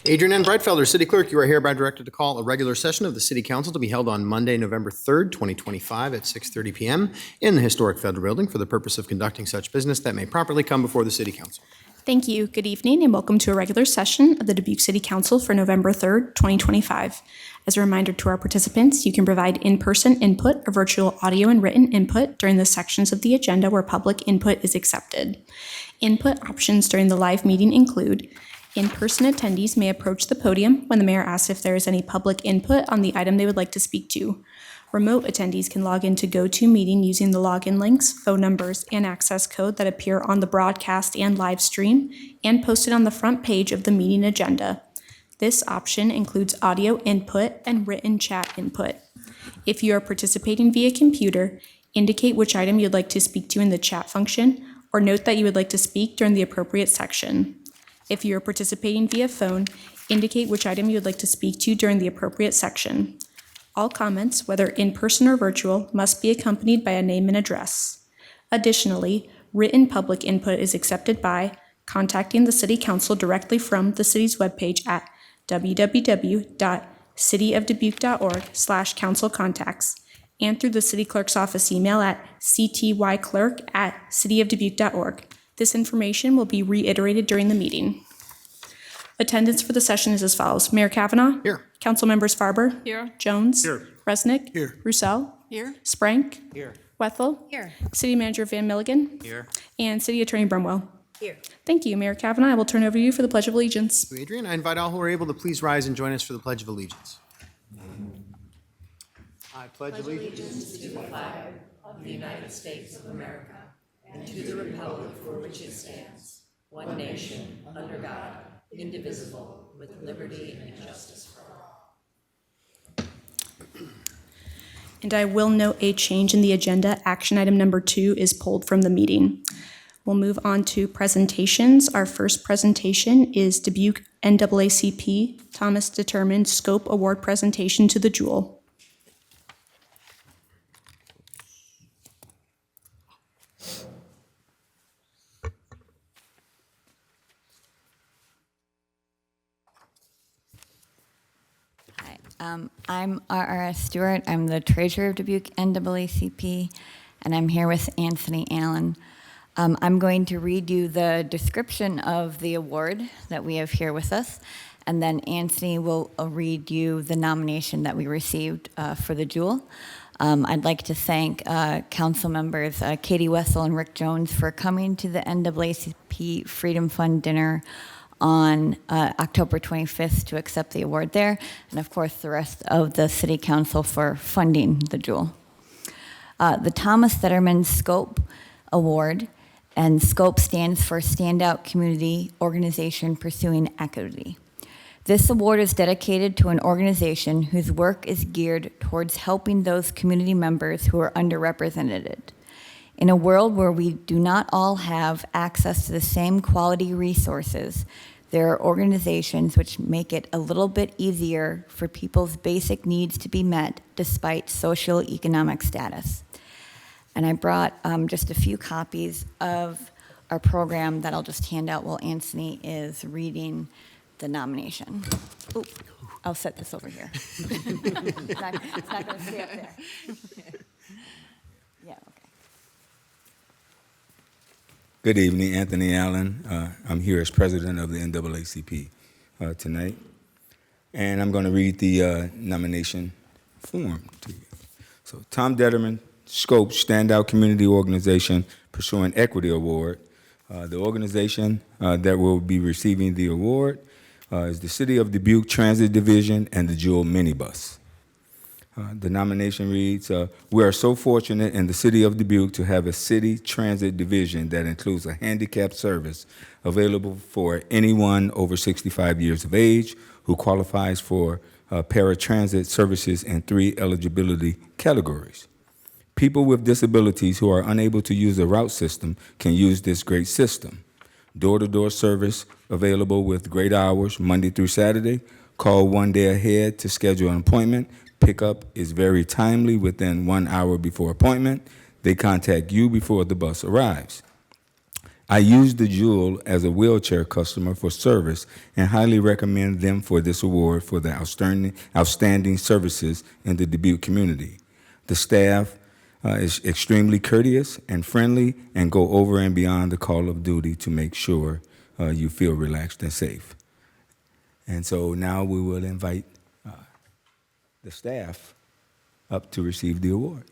Adrian N. Breitfelder, City Clerk, you are hereby directed to call a regular session of the City Council to be held on Monday, November 3rd, 2025 at 6:30 p.m. in the historic Federal Building for the purpose of conducting such business that may properly come before the City Council. Thank you. Good evening and welcome to a regular session of the Dubuque City Council for November 3rd, 2025. As a reminder to our participants, you can provide in-person input or virtual audio and written input during the sections of the agenda where public input is accepted. Input options during the live meeting include: in-person attendees may approach the podium when the mayor asks if there is any public input on the item they would like to speak to. Remote attendees can log into GoToMeeting using the login links, phone numbers, and access code that appear on the broadcast and live stream and posted on the front page of the meeting agenda. This option includes audio input and written chat input. If you are participating via computer, indicate which item you'd like to speak to in the chat function, or note that you would like to speak during the appropriate section. If you are participating via phone, indicate which item you would like to speak to during the appropriate section. All comments, whether in person or virtual, must be accompanied by a name and address. Additionally, written public input is accepted by contacting the City Council directly from the city's webpage at www.cityofdubuque.org/councilcontacts and through the City Clerk's office email at ctyclerk@cityofdubuque.org. This information will be reiterated during the meeting. Attendance for the session is as follows: Mayor Kavanaugh. Here. Council members Farber. Here. Jones. Here. Resnick. Here. Roussel. Here. Sprank. Here. Wethel. Here. City Manager Van Milligan. Here. And City Attorney Brumwell. Here. Thank you, Mayor Kavanaugh. I will turn over to you for the Pledge of Allegiance. Thank you, Adrian. I invite all who are able to please rise and join us for the Pledge of Allegiance. I pledge allegiance to the flag of the United States of America and to the republic for which it stands, one nation, under God, indivisible, with liberty and justice for all. And I will note a change in the agenda. Action item number 2 is pulled from the meeting. We'll move on to presentations. Our first presentation is Dubuque NAACP Thomas Determined Scope Award presentation to the Jewel. I'm R.R.S. Stewart. I'm the treasurer of Dubuque NAACP, and I'm here with Anthony Allen. I'm going to read you the description of the award that we have here with us, and then Anthony will read you the nomination that we received for the Jewel. I'd like to thank council members Katie Wessel and Rick Jones for coming to the NAACP Freedom Fund dinner on October 25th to accept the award there, and of course the rest of the City Council for funding the Jewel. The Thomas Detterman Scope Award, and SCOPE stands for Standout Community Organization Pursuing Equity. This award is dedicated to an organization whose work is geared towards helping those community members who are underrepresented. In a world where we do not all have access to the same quality resources, there are organizations which make it a little bit easier for people's basic needs to be met despite socioeconomic status. And I brought just a few copies of our program that I'll just hand out while Anthony is reading the nomination. Ooh, I'll set this over here. It's not going to stay up there. Yeah, okay. Good evening, Anthony Allen. I'm here as president of the NAACP tonight, and I'm going to read the nomination form to you. So, Tom Detterman, SCOPE, Standout Community Organization Pursuing Equity Award. The organization that will be receiving the award is the City of Dubuque Transit Division and the Jewel Minibus. The nomination reads, we are so fortunate in the City of Dubuque to have a city transit division that includes a handicapped service available for anyone over 65 years of age who qualifies for paratransit services in 3 eligibility categories. People with disabilities who are unable to use the route system can use this great system. Door-to-door service available with great hours, Monday through Saturday. Call one day ahead to schedule an appointment. Pickup is very timely within 1 hour before appointment. They contact you before the bus arrives. I use the Jewel as a wheelchair customer for service and highly recommend them for this award for their outstanding services in the Dubuque community. The staff is extremely courteous and friendly and go over and beyond the call of duty to make sure you feel relaxed and safe. And so now we will invite the staff up to receive the award.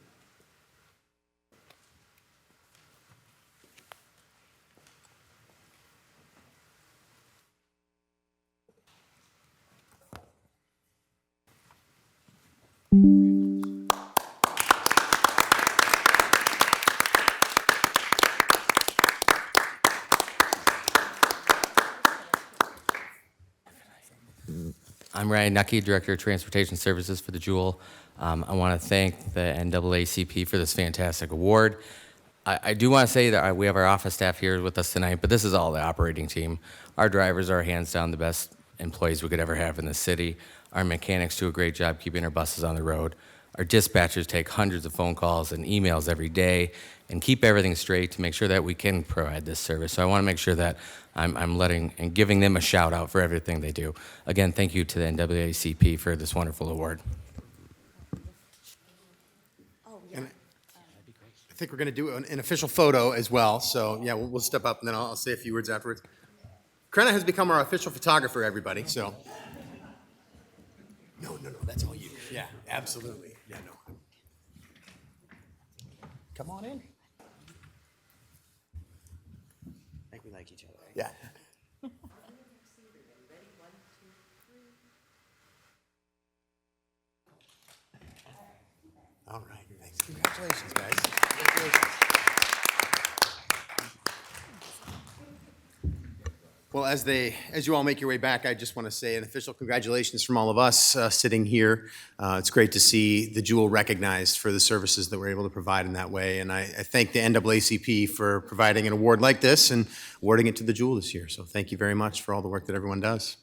I'm Ryan Nucky, Director of Transportation Services for the Jewel. I want to thank the NAACP for this fantastic award. I do want to say that we have our office staff here with us tonight, but this is all the operating team. Our drivers are hands down the best employees we could ever have in the city. Our mechanics do a great job keeping our buses on the road. Our dispatchers take hundreds of phone calls and emails every day and keep everything straight to make sure that we can provide this service. So I want to make sure that I'm letting and giving them a shout out for everything they do. Again, thank you to the NAACP for this wonderful award. I think we're going to do an official photo as well. So yeah, we'll step up and then I'll say a few words afterwards. Krenna has become our official photographer, everybody. So no, that's all you. Yeah, absolutely. Yeah, no. Come on in. I think we like each other. Yeah. All right. Thanks. Congratulations, guys. Congratulations. Well, as you all make your way back, I just want to say an official congratulations from all of us sitting here. It's great to see the Jewel recognized for the services that we're able to provide in that way. And I thank the NAACP for providing an award like this and awarding it to the Jewel this year. So thank you very much for all the work that everyone does.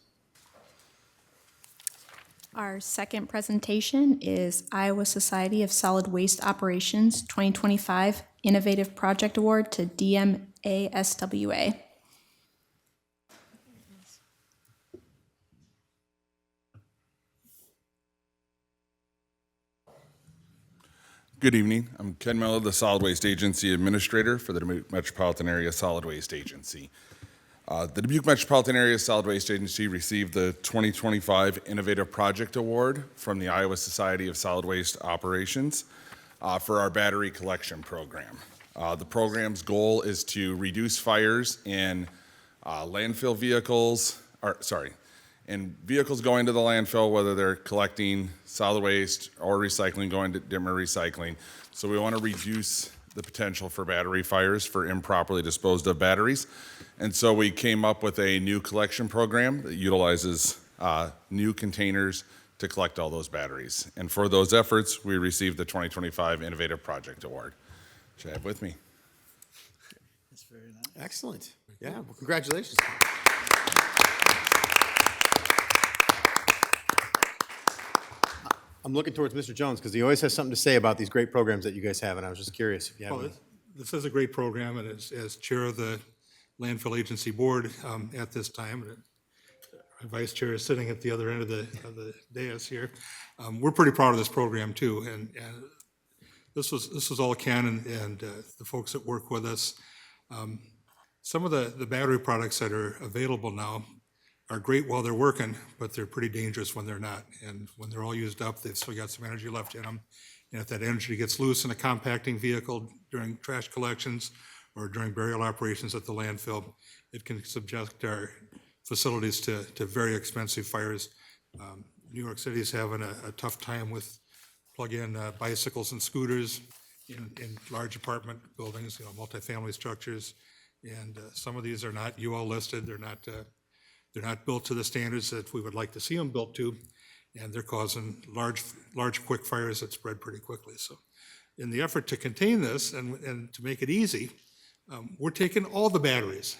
Our second presentation is Iowa Society of Solid Waste Operations 2025 Innovative Project Award to DMASWA. Good evening. I'm Ken Miller, the Solid Waste Agency Administrator for the Dubuque Metropolitan Area Solid Waste Agency. The Dubuque Metropolitan Area Solid Waste Agency received the 2025 Innovative Project Award from the Iowa Society of Solid Waste Operations for our battery collection program. The program's goal is to reduce fires in landfill vehicles, in vehicles going to the landfill, whether they're collecting solid waste or recycling, going to dimmer recycling. So we want to reduce the potential for battery fires for improperly disposed of batteries. And so we came up with a new collection program that utilizes new containers to collect all those batteries. And for those efforts, we received the 2025 Innovative Project Award, which I have with me. That's very nice. Excellent. Yeah, well, congratulations. I'm looking towards Mr. Jones because he always has something to say about these great programs that you guys have, and I was just curious if you have Well, any. this is a great program, and as chair of the landfill agency board at this time, and our vice chair is sitting at the other end of the dais here. We're pretty proud of this program too, and this was all Ken and the folks that work with us. Some of the battery products that are available now are great while they're working, but they're pretty dangerous when they're not. And when they're all used up, they've still got some energy left in them. And if that energy gets loose in a compacting vehicle during trash collections or during burial operations at the landfill, it can subject our facilities to very expensive fires. New York City is having a tough time with plug-in bicycles and scooters in large apartment buildings, multifamily structures. And some of these are not UL listed. They're not built to the standards that we would like to see them built to, and they're causing large quick fires that spread pretty quickly. So in the effort to contain this and to make it easy, we're taking all the batteries.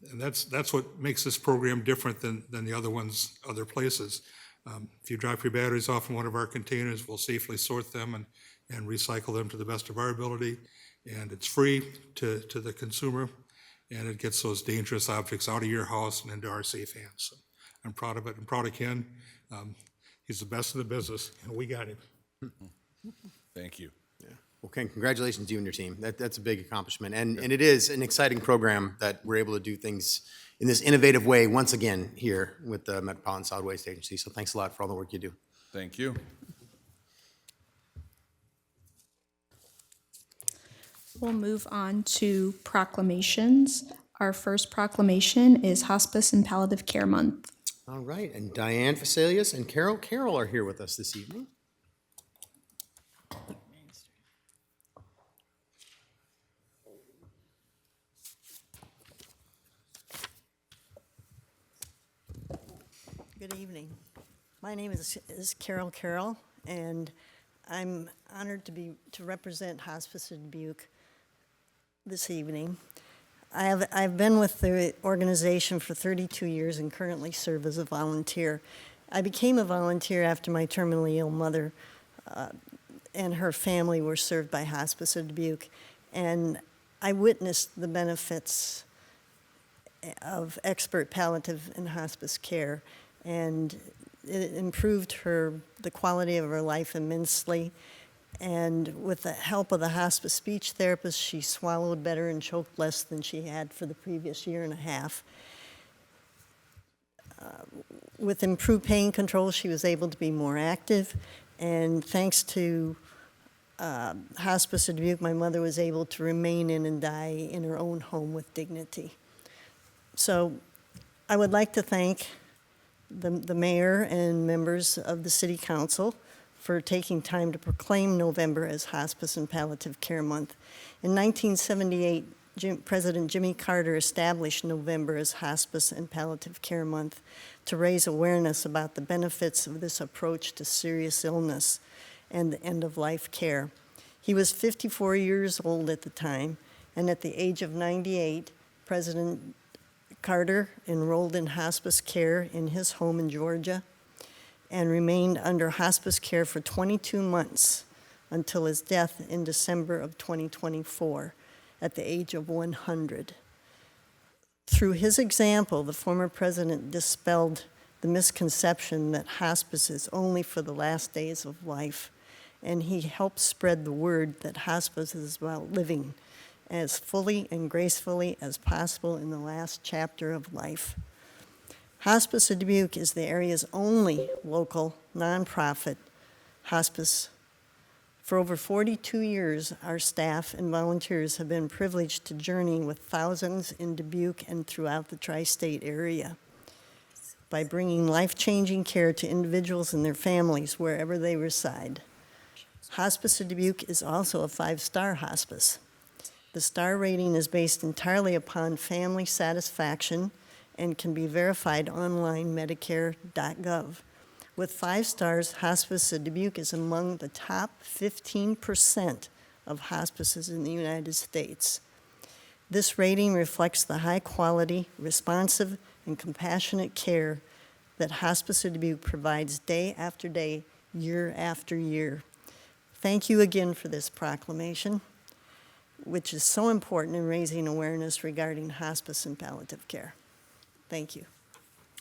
And that's what makes this program different than the other ones, other places. If you drop your batteries off in one of our containers, we'll safely sort them and recycle them to the best of our ability. And it's free to the consumer. and it gets those dangerous objects out of your house and into our safe hands. So I'm proud of it. I'm proud of Ken. He's the best in the business, and we got him. Thank you. Well, Ken, congratulations to you and your team. That's a big accomplishment. And it is an exciting program that we're able to do things in this innovative way once again here with the Metropolitan Solid Waste Agency. So thanks a lot for all the work you do. Thank you. We'll move on to proclamations. Our first proclamation is Hospice and Palliative Care Month. All right, and Diane Fasilius and Carol are here with us this evening. Good evening. My name is Carol, and I'm honored to represent Hospice of Dubuque this evening. I've been with the organization for 32 years and currently serve as a volunteer. I became a volunteer after my terminally ill mother and her family were served by Hospice of Dubuque, and I witnessed the benefits of expert palliative and hospice care, and it improved the quality of her life immensely. And with the help of the hospice speech therapist, she swallowed better and choked less than she had for the previous year and a half. With improved pain control, she was able to be more active, and thanks to Hospice of Dubuque, my mother was able to remain in and die in her own home with dignity. So I would like to thank the mayor and members of the city council for taking time to proclaim November as Hospice and Palliative Care Month. In 1978, President Jimmy Carter established November as Hospice and Palliative Care Month to raise awareness about the benefits of this approach to serious illness and the end-of-life care. He was 54 years old at the time, and at the age of 98, President Carter enrolled in hospice care in his home in Georgia and remained under hospice care for 22 months until his death in December of 2024 at the age of 100. Through his example, the former president dispelled the misconception that hospice is only for the last days of life, and he helped spread the word that hospice is about living as fully and gracefully as possible in the last chapter of life. Hospice of Dubuque is the area's only local nonprofit hospice. For over 42 years, our staff and volunteers have been privileged to journey with thousands in Dubuque and throughout the tri-state area by bringing life-changing care to individuals and their families wherever they reside. Hospice of Dubuque is also a 5-star hospice. The star rating is based entirely upon family satisfaction and can be verified online Medicare.gov. With 5 stars, Hospice of Dubuque is among the top 15% of hospices in the United States. This rating reflects the high quality, responsive, and compassionate care that Hospice of Dubuque provides day after day, year after year. Thank you again for this proclamation, which is so important in raising awareness regarding hospice and palliative care. Thank you.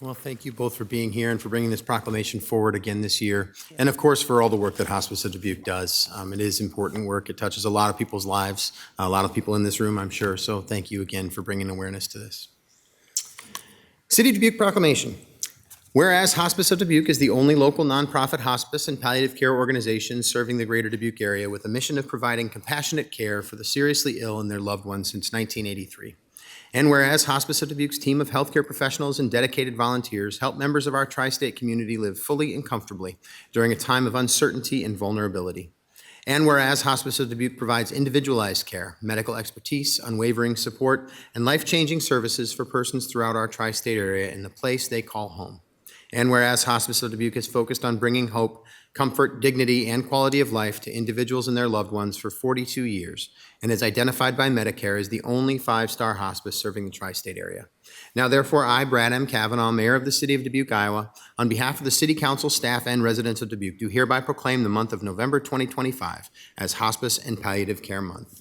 Well, thank you both for being here and for bringing this proclamation forward again this year. And of course, for all the work that Hospice of Dubuque does. It is important work. It touches a lot of people's lives, a lot of people in this room, I'm sure. So thank you again for bringing awareness to this. City of Dubuque proclamation. Whereas Hospice of Dubuque is the only local nonprofit hospice and palliative care organization serving the greater Dubuque area with a mission of providing compassionate care for the seriously ill and their loved ones since 1983. And whereas Hospice of Dubuque's team of healthcare professionals and dedicated volunteers help members of our tri-state community live fully and comfortably during a time of uncertainty and vulnerability. And whereas Hospice of Dubuque provides individualized care, medical expertise, unwavering support, and life-changing services for persons throughout our tri-state area in the place they call home. And whereas Hospice of Dubuque is focused on bringing hope, comfort, dignity, and quality of life to individuals and their loved ones for 42 years, and is identified by Medicare as the only 5-star hospice serving the tri-state area. Now, therefore, I, Brad M. Kavanaugh, Mayor of the City of Dubuque, Iowa, on behalf of the City Council, staff, and residents of Dubuque, do hereby proclaim the month of November 2025 as Hospice and Palliative Care Month.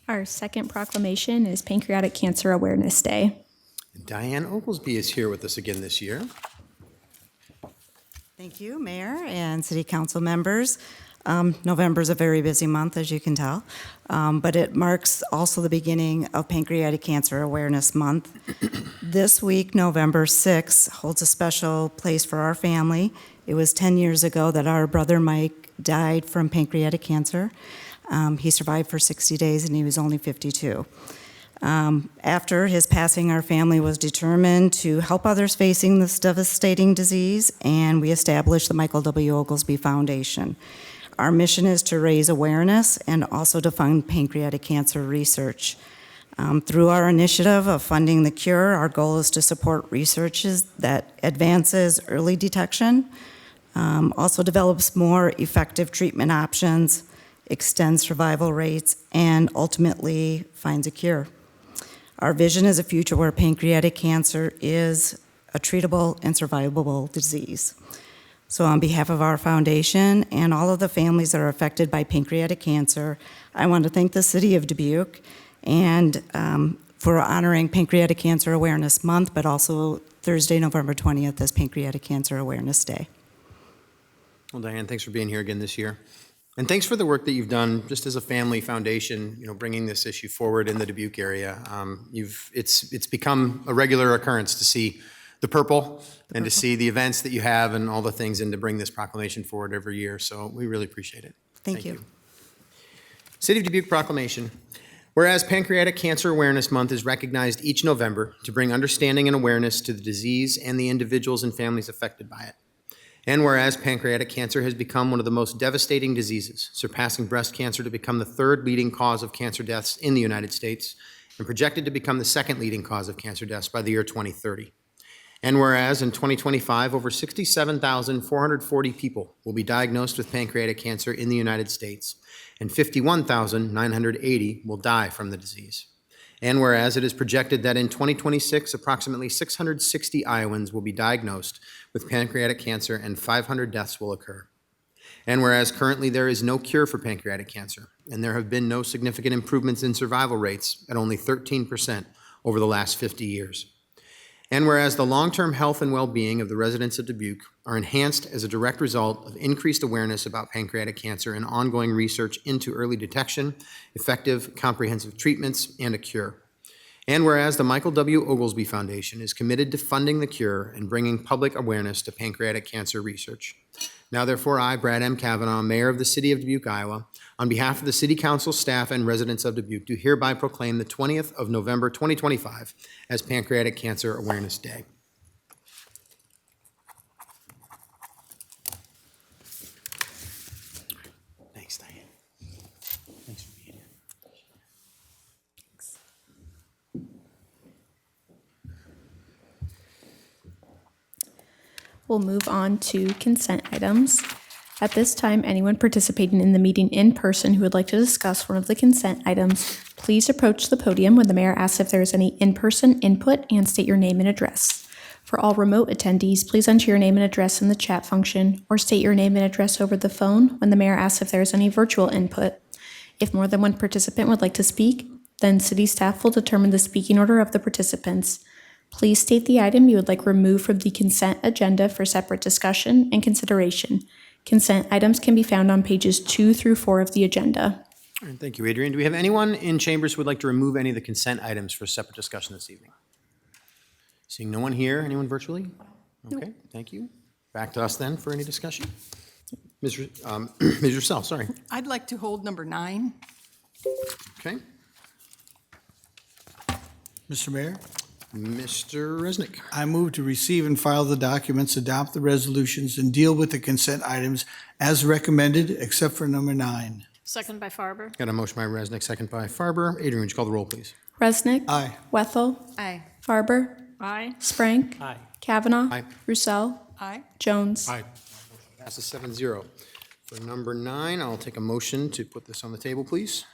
Our second proclamation is Pancreatic Cancer Awareness Day. Diane Oglesby is here with us again this year. Thank you, Mayor and City Council members. November is a very busy month, as you can tell, but it marks also the beginning of Pancreatic Cancer Awareness Month. This week, November 6th, holds a special place for our family. It was 10 years ago that our brother Mike died from pancreatic cancer. He survived for 60 days and he was only 52. After his passing, our family was determined to help others facing this devastating disease, and we established the Michael W. Oglesby Foundation. Our mission is to raise awareness and also to fund pancreatic cancer research. Through our initiative of funding the cure, our goal is to support research that advances early detection, also develops more effective treatment options, extends survival rates, and ultimately finds a cure. Our vision is a future where pancreatic cancer is a treatable and survivable disease. So on behalf of our foundation and all of the families that are affected by pancreatic cancer, I want to thank the City of Dubuque and for honoring Pancreatic Cancer Awareness Month, but also Thursday, November 20th as Pancreatic Cancer Awareness Day. Well, Diane, thanks for being here again this year. And thanks for the work that you've done just as a family foundation, bringing this issue forward in the Dubuque area. It's become a regular occurrence to see the purple and to see the events that you have and all the things and to bring this proclamation forward every year. So we really appreciate it. Thank you. City of Dubuque proclamation. Whereas Pancreatic Cancer Awareness Month is recognized each November to bring understanding and awareness to the disease and the individuals and families affected by it. And whereas pancreatic cancer has become one of the most devastating diseases, surpassing breast cancer to become the third leading cause of cancer deaths in the United States, and projected to become the second leading cause of cancer deaths by the year 2030. And whereas in 2025, over 67,440 people will be diagnosed with pancreatic cancer in the United States, and 51,980 will die from the disease. And whereas it is projected that in 2026, approximately 660 Iowans will be diagnosed with pancreatic cancer and 500 deaths will occur. And whereas currently there is no cure for pancreatic cancer, and there have been no significant improvements in survival rates at only 13% over the last 50 years. And whereas the long-term health and well-being of the residents of Dubuque are enhanced as a direct result of increased awareness about pancreatic cancer and ongoing research into early detection, effective comprehensive treatments, and a cure. And whereas the Michael W. Oglesby Foundation is committed to funding the cure and bringing public awareness to pancreatic cancer research. Now therefore, I, Brad M. Kavanaugh, Mayor of the City of Dubuque, Iowa, on behalf of the City Council staff and residents of Dubuque, do hereby proclaim the 20th of November 2025 as Pancreatic Cancer Awareness Day. Thanks, Diane. Thanks for being here. We'll move on to consent items. At this time, anyone participating in the meeting in person who would like to discuss one of the consent items, please approach the podium when the mayor asks if there is any in-person input and state your name and address. For all remote attendees, please enter your name and address in the chat function or state your name and address over the phone when the mayor asks if there is any virtual input. If more than one participant would like to speak, then city staff will determine the speaking order of the participants. Please state the item you would like removed from the consent agenda for separate discussion and consideration. Consent items can be found on pages 2 through 4 of the agenda. All right, thank you, Adrian. Do we have anyone in chambers who would like to remove any of the consent items for separate discussion this evening? Seeing no one here, anyone virtually? Okay, thank you. Back to us then for any discussion. Ms. Russell, sorry. I'd like to hold number 9. Okay. Mr. Mayor, Mr. Resnick. I move to receive and file the documents, adopt the resolutions, and deal with the consent items as recommended, except for number 9. Second by Farber. Got a motion by Resnick, second by Farber. Adrian, would you call the roll, please? Resnick. Aye. Wethel. Aye. Farber. Aye. Sprank. Aye. Kavanaugh. Aye. Roussel. Aye. Jones. Aye. Passes 7-0. For number 9, I'll take a motion to put this on the table, please.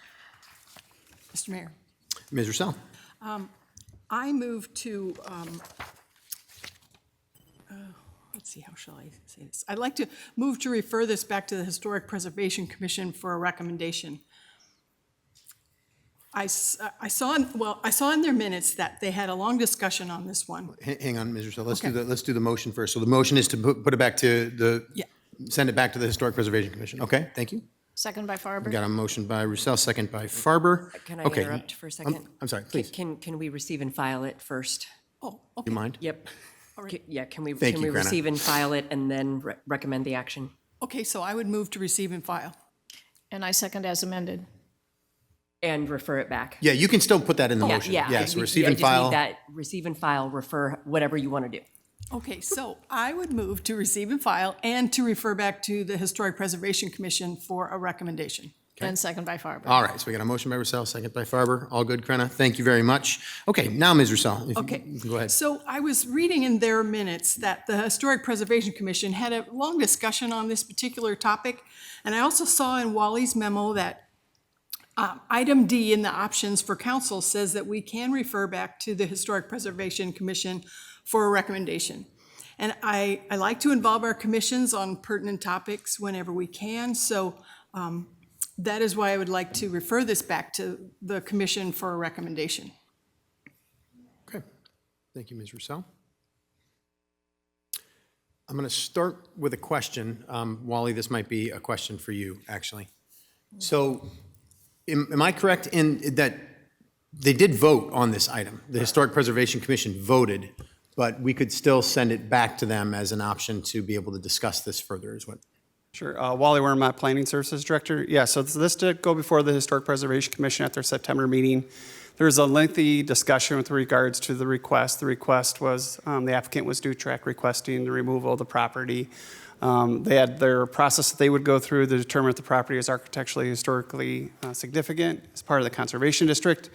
Mr. Mayor, Ms. Russell. I move to, let's see, how shall I say this? I'd like to move to refer this back to the Historic Preservation Commission for a recommendation. I saw in their minutes that they had a long discussion on this one. Hang on, Ms. Russell. Okay. Let's do the motion first. So the motion is to put it back to Yeah. send it back to the Historic Preservation Commission. Okay, thank you. Second by We Farber. got a motion by Roussel, second by Farber. Can I Okay. interrupt for a second? I'm sorry, please. Can we receive and file it first? Oh, You okay. mind? Yep. Yeah, can we Thank you, Granna. receive and file it and then recommend the action? Okay, so I would move to receive and file. And I second as amended. And refer it back? Yeah, you can still put that in the Yeah, motion. yeah. Yes, I receive just and need file. that, receive and file, refer, whatever you want to do. Okay, so I would move to receive and file and to refer back to the Historic Preservation Commission for a recommendation. And second by Farber. All right, so we got a motion by Roussel, second by Farber. All good, Krenna. Thank you very much. Okay, now Ms. Roussel, if you Okay. you can go ahead. So I was reading in their minutes that the Historic Preservation Commission had a long discussion on this particular topic. And I also saw in Wally's memo that item D in the options for council says that we can refer back to the Historic Preservation Commission for a recommendation. And I like to involve our commissions on pertinent topics whenever we can. So that is why I would like to refer this back to the commission for a recommendation. Okay, thank you, Ms. Roussel. I'm going to start with a question. Wally, this might be a question for you, actually. So am I correct in that they did vote on this item? The Historic Preservation Commission voted, but we could still send it back to them as an option to be able to discuss this further, is what? Sure. Wally Wermott, Planning Services Director. Yeah, so this did go before the Historic Preservation Commission at their September meeting. There was a lengthy discussion with regards to the request. The request was, the applicant was Dubuque requesting the removal of the property. They had their process that they would go through to determine if the property is architecturally, historically significant as part of the Conservation District.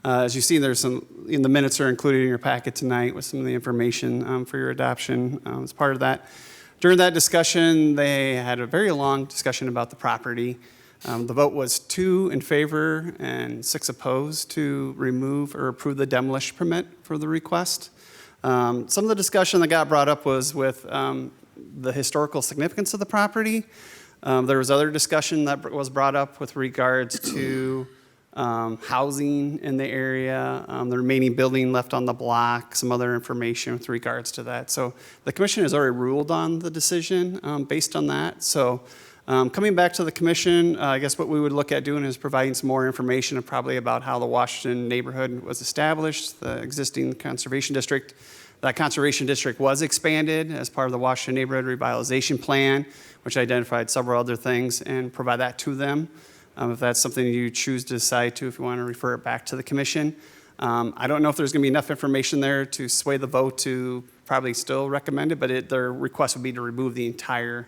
As you see, there's some, in the minutes are included in your packet tonight with some of the information for your adoption as part of that. During that discussion, they had a very long discussion about the property. The vote was 2 in favor and 6 opposed to remove or approve the demolition permit for the request. Some of the discussion that got brought up was with the historical significance of the property. There was other discussion that was brought up with regards to housing in the area, the remaining building left on the block, some other information with regards to that. So the commission has already ruled on the decision based on that. So coming back to the commission, I guess what we would look at doing is providing some more information probably about how the Washington neighborhood was established, the existing conservation district. That conservation district was expanded as part of the Washington Neighborhood Revitalization Plan, which identified several other things, and provide that to them. If that's something you choose to decide to, if you want to refer it back to the commission. I don't know if there's going to be enough information there to sway the vote to probably still recommend it, but their request would be to remove the entire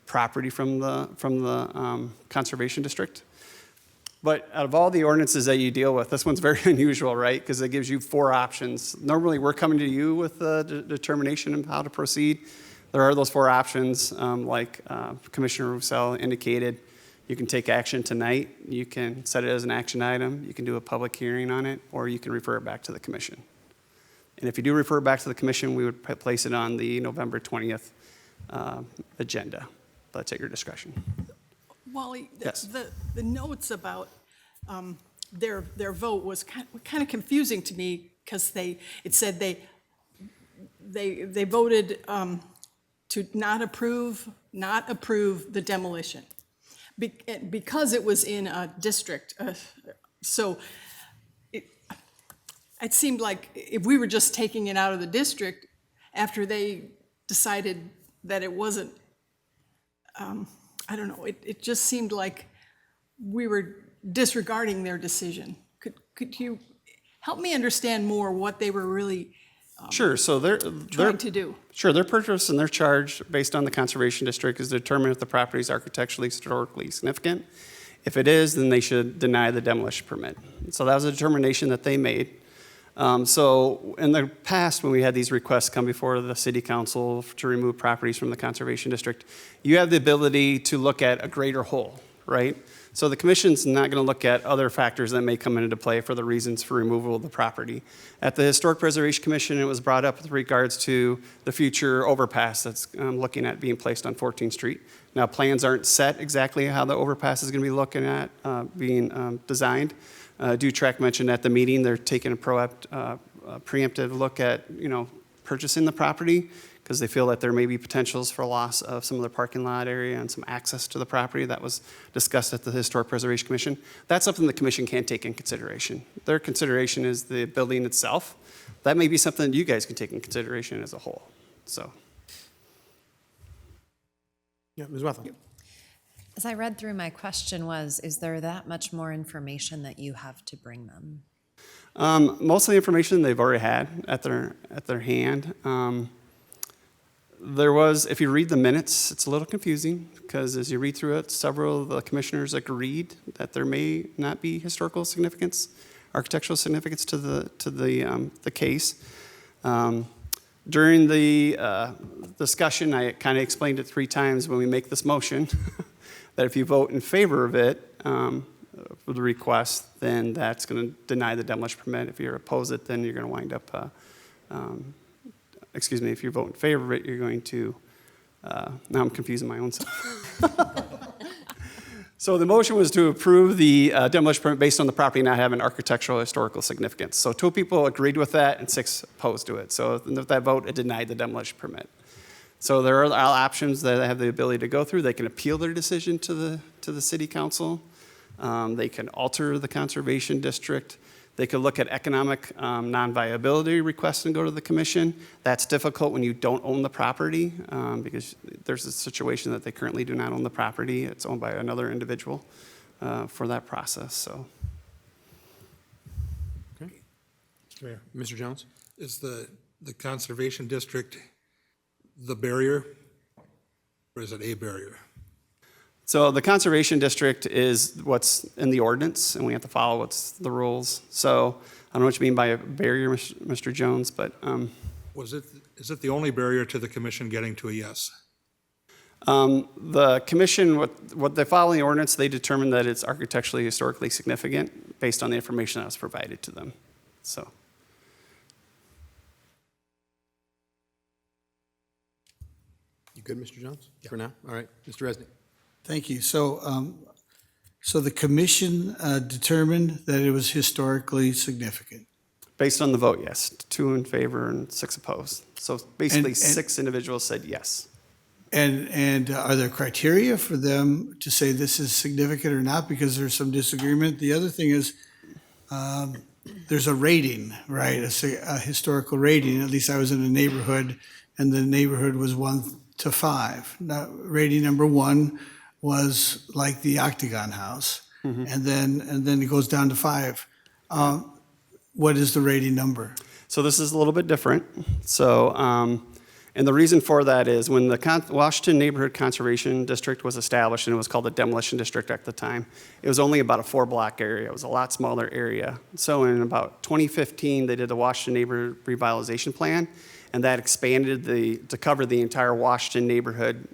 property from the conservation district. But out of all the ordinances that you deal with, this one's very unusual, right? Because it gives you 4 options. Normally, we're coming to you with the determination of how to proceed. There are those 4 options, like Commissioner Roussel indicated. You can take action tonight, you can set it as an action item, you can do a public hearing on it, or you can refer it back to the commission. And if you do refer it back to the commission, we would place it on the November 20th agenda. That's at your discretion. Wally, Yes. the notes about their vote was kind of confusing to me because it said they voted to not approve the demolition because it was in a district. So it seemed like if we were just taking it out of the district after they decided that it wasn't, I don't know, it just seemed like we were disregarding their decision. Could you help me understand more what they were really Sure, so trying to do? Sure, their purpose and their charge, based on the conservation district, is to determine if the property is architecturally, historically significant. If it is, then they should deny the demolition permit. So that was a determination that they made. So in the past, when we had these requests come before the city council to remove properties from the conservation district, you have the ability to look at a greater whole, right? So the commission's not going to look at other factors that may come into play for the reasons for removal of the property. At the Historic Preservation Commission, it was brought up with regards to the future overpass that's looking at being placed on 14th Street. Now, plans aren't set exactly how the overpass is going to be looking at being designed. Dutrack mentioned at the meeting they're taking a preemptive look at, purchasing the property because they feel that there may be potentials for loss of some of the parking lot area and some access to the property. That was discussed at the Historic Preservation Commission. That's something the commission can't take in consideration. Their consideration is the building itself. That may be something you guys can take in consideration as a whole. So. Yeah, Ms. Wethel. As I read through, my question was, is there that much more information that you have to bring them? Most of the information they've already had at their hand. There was, if you read the minutes, it's a little confusing because as you read through it, several of the commissioners agreed that there may not be historical significance, architectural significance to the case. During the discussion, I kind of explained it 3 times when we make this motion that if you vote in favor of it, for the request, then that's going to deny the demolition permit. If you oppose it, then you're going to wind up, if you vote in favor of it, you're going to, now I'm confusing my own self. So the motion was to approve the demolition permit based on the property not having architectural historical significance. So 2 people agreed with that and 6 opposed to it. So with that vote, it denied the demolition permit. So there are options that they have the ability to go through. They can appeal their decision to the city council. They can alter the conservation district. They could look at economic non-viability requests and go to the commission. That's difficult when you don't own the property because there's a situation that they currently do not own the property. It's owned by another individual for that process. So, Okay. Mr. Jones? Is the conservation district the barrier, or is it a barrier? So the conservation district is what's in the ordinance, and we have to follow what's the rules. So I don't know what you mean by a barrier, Mr. Jones, but Is it the only barrier to the commission getting to a yes? the commission, what they follow in the ordinance, they determined that it's architecturally historically significant based on the information that was provided to them. So. You good, Mr. Jones? For now? All right. Mr. Resnick? Thank you. So, so the commission determined that it was historically significant. Based on the vote, yes. 2 in favor and 6 opposed. So basically, And 6 individuals said yes. And are there criteria for them to say this is significant or not? Because there's some disagreement. The other thing is there's a rating, right? A historical rating. At least I was in a neighborhood, and the neighborhood was 1 to 5. Now, rating number 1 was like the Octagon House, and then it goes down to 5. What is the rating number? So this is a little bit different. So, and the reason for that is when the Washington Neighborhood Conservation District was established, and it was called the Demolition District at the time, it was only about a 4-block area. It was a lot smaller area. So in about 2015, they did the Washington Neighborhood Revitalization Plan, and that expanded to cover the entire Washington neighborhood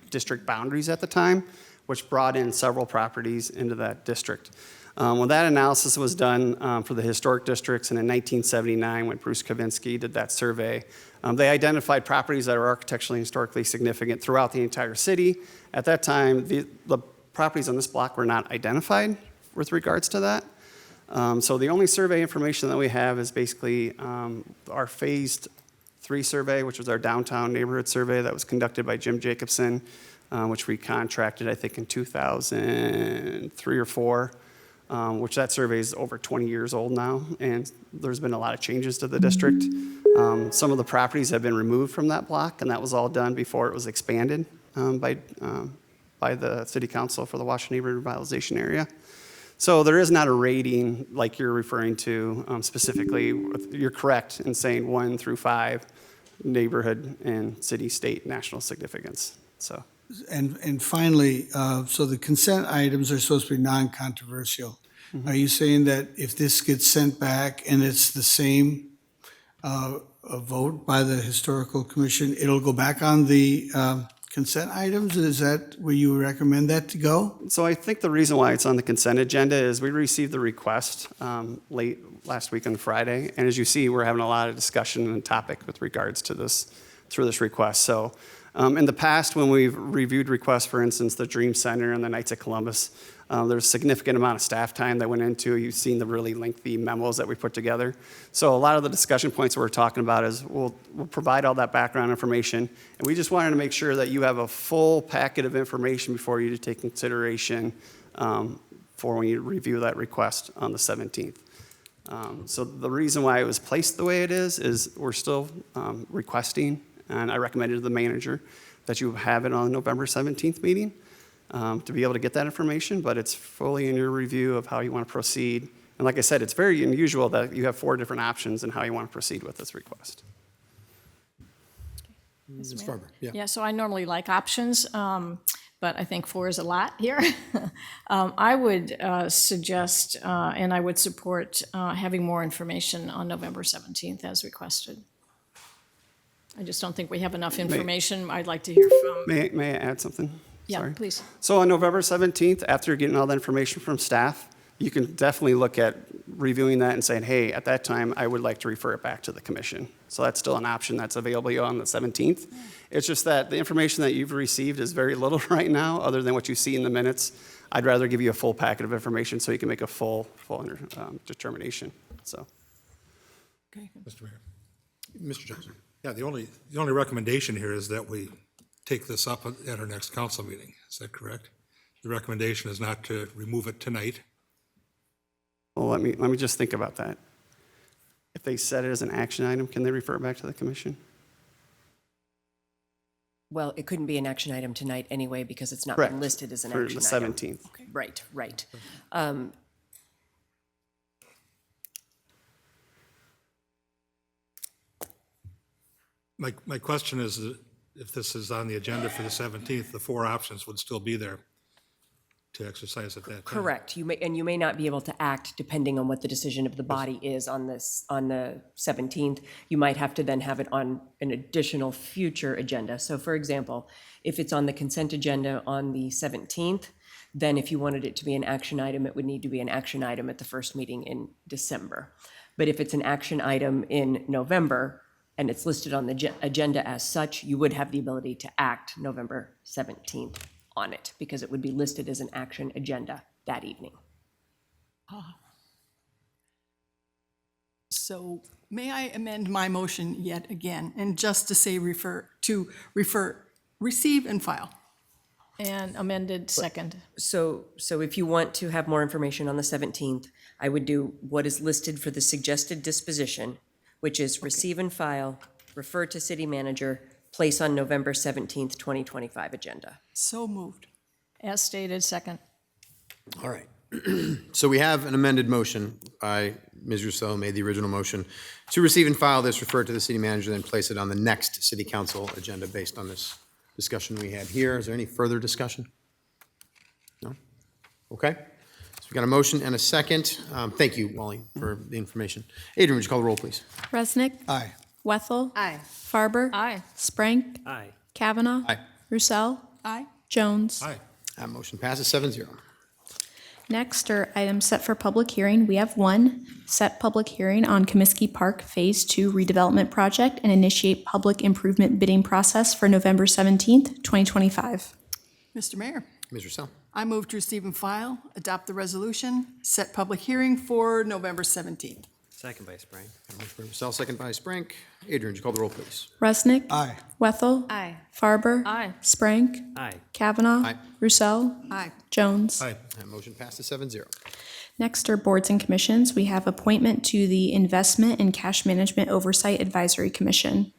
district boundaries at the time, which brought in several properties into that district. When that analysis was done for the historic districts, and in 1979, when Bruce Kavinsky did that survey, they identified properties that are architecturally and historically significant throughout the entire city. At that time, the properties on this block were not identified with regards to that. So the only survey information that we have is basically our phased 3 survey, which was our downtown neighborhood survey that was conducted by Jim Jacobson, which we contracted, I think, in 2003 or 4. Which that survey is over 20 years old now, and there's been a lot of changes to the district. Some of the properties have been removed from that block, and that was all done before it was expanded by the City Council for the Washington Neighborhood Revitalization Area. So there is not a rating like you're referring to specifically. You're correct in saying 1 through 5 neighborhood and city, state, national significance. So. And finally, so the consent items are supposed to be non-controversial. Are you saying that if this gets sent back and it's the same vote by the Historical Commission, it'll go back on the consent items? Is that where you recommend that to go? So I think the reason why it's on the consent agenda is we received the request late last week on Friday. And as you see, we're having a lot of discussion and topic with regards to this, through this request. So in the past, when we've reviewed requests, for instance, the Dream Center and the Knights of Columbus, there's a significant amount of staff time that went into. You've seen the really lengthy memos that we put together. So a lot of the discussion points that we're talking about is we'll provide all that background information. And we just wanted to make sure that you have a full packet of information before you to take consideration for when you review that request on the 17th. So the reason why it was placed the way it is we're still requesting, and I recommended to the manager that you have it on the November 17th meeting to be able to get that information, but it's fully in your review of how you want to proceed. And like I said, it's very unusual that you have 4 different options in how you want to proceed with this request. Ms. Farber, yeah. Yeah, so I normally like options, but I think 4 is a lot here. I would suggest, and I would support having more information on November 17th as requested. I just don't think we have enough information. I'd like to hear from. May I add something? Yeah, Sorry. please. So on November 17th, after you're getting all the information from staff, you can definitely look at reviewing that and saying, hey, at that time, I would like to refer it back to the commission. So that's still an option that's available on the 17th. It's just that the information that you've received is very little right now, other than what you see in the minutes. I'd rather give you a full packet of information so you can make a full determination. So. Okay. Mr. Mayor. Mr. Johnson. Yeah, the only recommendation here is that we take this up at our next council meeting. Is that correct? The recommendation is not to remove it tonight. Well, let me just think about that. If they set it as an action item, can they refer it back to the commission? Well, it couldn't be an action item tonight anyway because it's not Correct. been listed as an For action the item. 17th. Right, right. My question is, if this is on the agenda for the 17th, the 4 options would still be there to exercise at that time. Correct. You may not be able to act depending on what the decision of the body is on the 17th. You might have to then have it on an additional future agenda. So for example, if it's on the consent agenda on the 17th, then if you wanted it to be an action item, it would need to be an action item at the first meeting in December. But if it's an action item in November, and it's listed on the agenda as such, you would have the ability to act November 17th on it, because it would be listed as an action agenda that evening. So may I amend my motion yet again, and just to say receive and file? And amended second. So if you want to have more information on the 17th, I would do what is listed for the suggested disposition, which is receive and file, refer to city manager, place on November 17th, 2025 agenda. So moved. As stated, second. All right. So we have an amended motion by Ms. Rousseau, made the original motion to receive and file this, refer to the city manager, then place it on the next city council agenda based on this discussion we had here. Is there any further discussion? No? Okay. So we got a motion and a second. Thank you, Wally, for the information. Adrian, would you call the roll, please? Resnick. Aye. Wethel. Aye. Farber. Aye. Sprank. Aye. Kavanaugh. Aye. Roussel. Aye. Jones. Aye. That motion passes 7-0. Next are items set for public hearing. We have one, set public hearing on Comiskey Park Phase 2 redevelopment project and initiate public improvement bidding process for November 17th, 2025. Mr. Mayor, Ms. Rousseau. I move to receive and file, adopt the resolution, set public hearing for November 17th. Second by Spring. Motion by Rousseau, second by Sprank. Adrian, would you call the roll, please? Resnick. Aye. Wethel. Aye. Farber. Aye. Sprank. Aye. Kavanaugh. Aye. Roussel. Aye. Jones. Aye. That motion passes 7-0. Next are boards and commissions. We have appointment to the Investment and Cash Management Oversight Advisory Commission.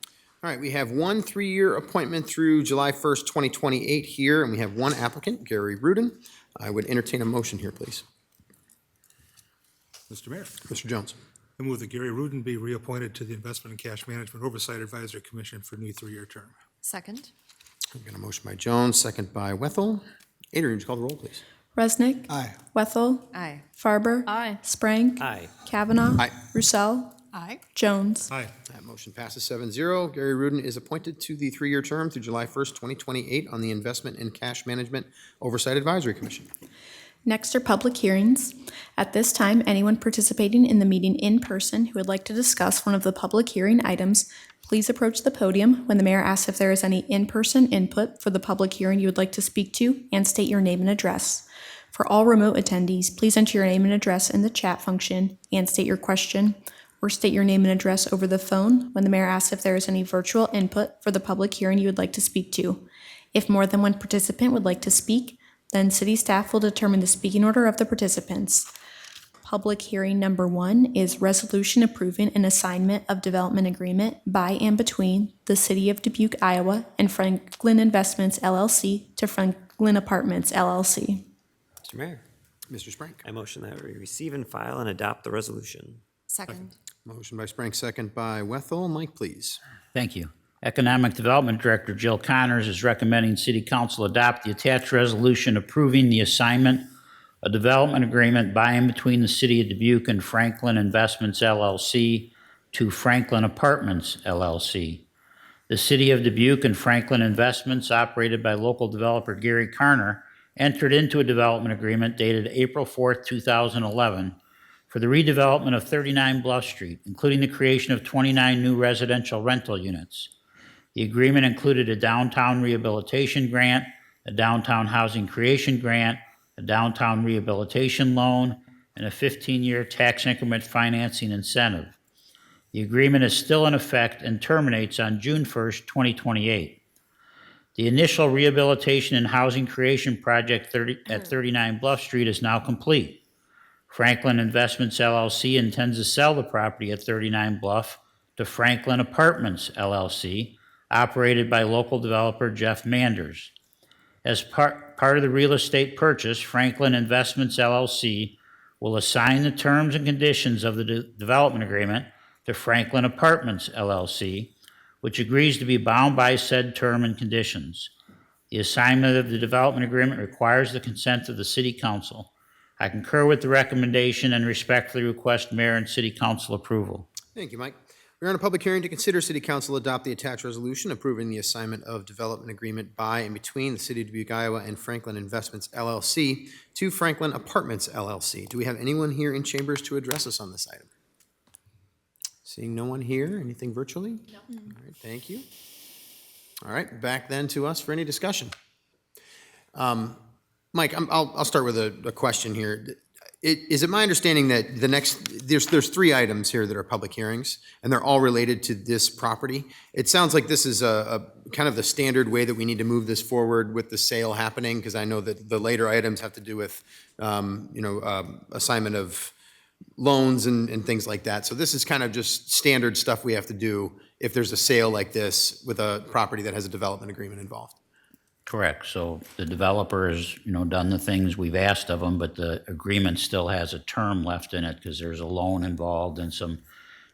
All right, we have one 3-year appointment through July 1st, 2028 here, and we have one applicant, Gary Rudin. I would entertain a motion here, please. Mr. Mayor, Mr. Jones. I move that Gary Rudin be reappointed to the Investment and Cash Management Oversight Advisory Commission for a new 3-year term. Second? I've got a motion by Jones, second by Wethel. Adrian, would you call the roll, please? Resnick. Aye. Wethel. Aye. Farber. Aye. Sprank. Aye. Kavanaugh. Aye. Roussel. Aye. Jones. Aye. That motion passes 7-0. Gary Rudin is appointed to the 3-year term through July 1st, 2028 on the Investment and Cash Management Oversight Advisory Commission. Next are public hearings. At this time, anyone participating in the meeting in person who would like to discuss one of the public hearing items, please approach the podium when the mayor asks if there is any in-person input for the public hearing you would like to speak to, and state your name and address. For all remote attendees, please enter your name and address in the chat function and state your question, or state your name and address over the phone when the mayor asks if there is any virtual input for the public hearing you would like to speak to. If more than one participant would like to speak, then city staff will determine the speaking order of the participants. Public hearing number 1 is resolution approving an assignment of development agreement by and between the City of Dubuque, Iowa and Franklin Investments LLC to Franklin Apartments LLC. Mr. Mayor, Mr. Sprank. I motion that we receive and file and adopt the resolution. Second. Motion by Sprank, second by Wethel. Mike, please. Thank you. Economic Development Director Jill Connors is recommending City Council adopt the attached resolution approving the assignment of development agreement by and between the City of Dubuque and Franklin Investments LLC to Franklin Apartments LLC. The City of Dubuque and Franklin Investments, operated by local developer Gary Carner, entered into a development agreement dated April 4th, 2011 for the redevelopment of 39 Bluff Street, including the creation of 29 new residential rental units. The agreement included a downtown rehabilitation grant, a downtown housing creation grant, a downtown rehabilitation loan, and a 15-year tax increment financing incentive. The agreement is still in effect and terminates on June 1st, 2028. The initial rehabilitation and housing creation project at 39 Bluff Street is now complete. Franklin Investments LLC intends to sell the property at 39 Bluff to Franklin Apartments LLC, operated by local developer Jeff Manders. As part of the real estate purchase, Franklin Investments LLC will assign the terms and conditions of the development agreement to Franklin Apartments LLC, which agrees to be bound by said term and conditions. The assignment of the development agreement requires the consent of the City Council. I concur with the recommendation and respectfully request Mayor and City Council approval. Thank you, Mike. We're on a public hearing to consider City Council adopt the attached resolution approving the assignment of development agreement by and between the City of Dubuque, Iowa and Franklin Investments LLC to Franklin Apartments LLC. Do we have anyone here in chambers to address us on this item? Seeing no one here, anything virtually? No. All right, thank you. All right, back then to us for any discussion. Mike, I'll start with a question here. Is it my understanding that there's 3 items here that are public hearings, and they're all related to this property? It sounds like this is a kind of the standard way that we need to move this forward with the sale happening, because I know that the later items have to do with, assignment of loans and things like that. So this is kind of just standard stuff we have to do if there's a sale like this with a property that has a development agreement involved. Correct. So the developer has, done the things we've asked of them, but the agreement still has a term left in it because there's a loan involved and some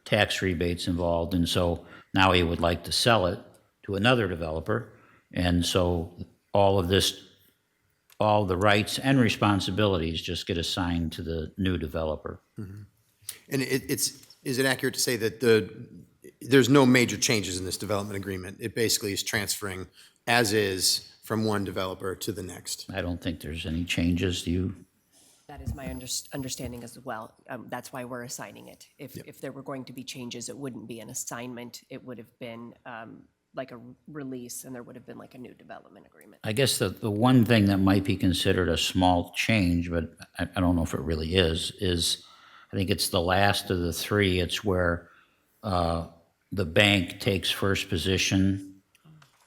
tax rebates involved. And so now he would like to sell it to another developer. And so all the rights and responsibilities just get assigned to the new developer. Mm-hmm. And is it accurate to say that there's no major changes in this development agreement? It basically is transferring as is from one developer to the next. I don't think there's any changes. Do you? That is my understanding as well. That's why we're assigning it. If there were going to be changes, it wouldn't be an assignment. It would have been like a release, and there would have been like a new development agreement. I guess the one thing that might be considered a small change, but I don't know if it really is I think it's the last of the 3. It's where the bank takes first position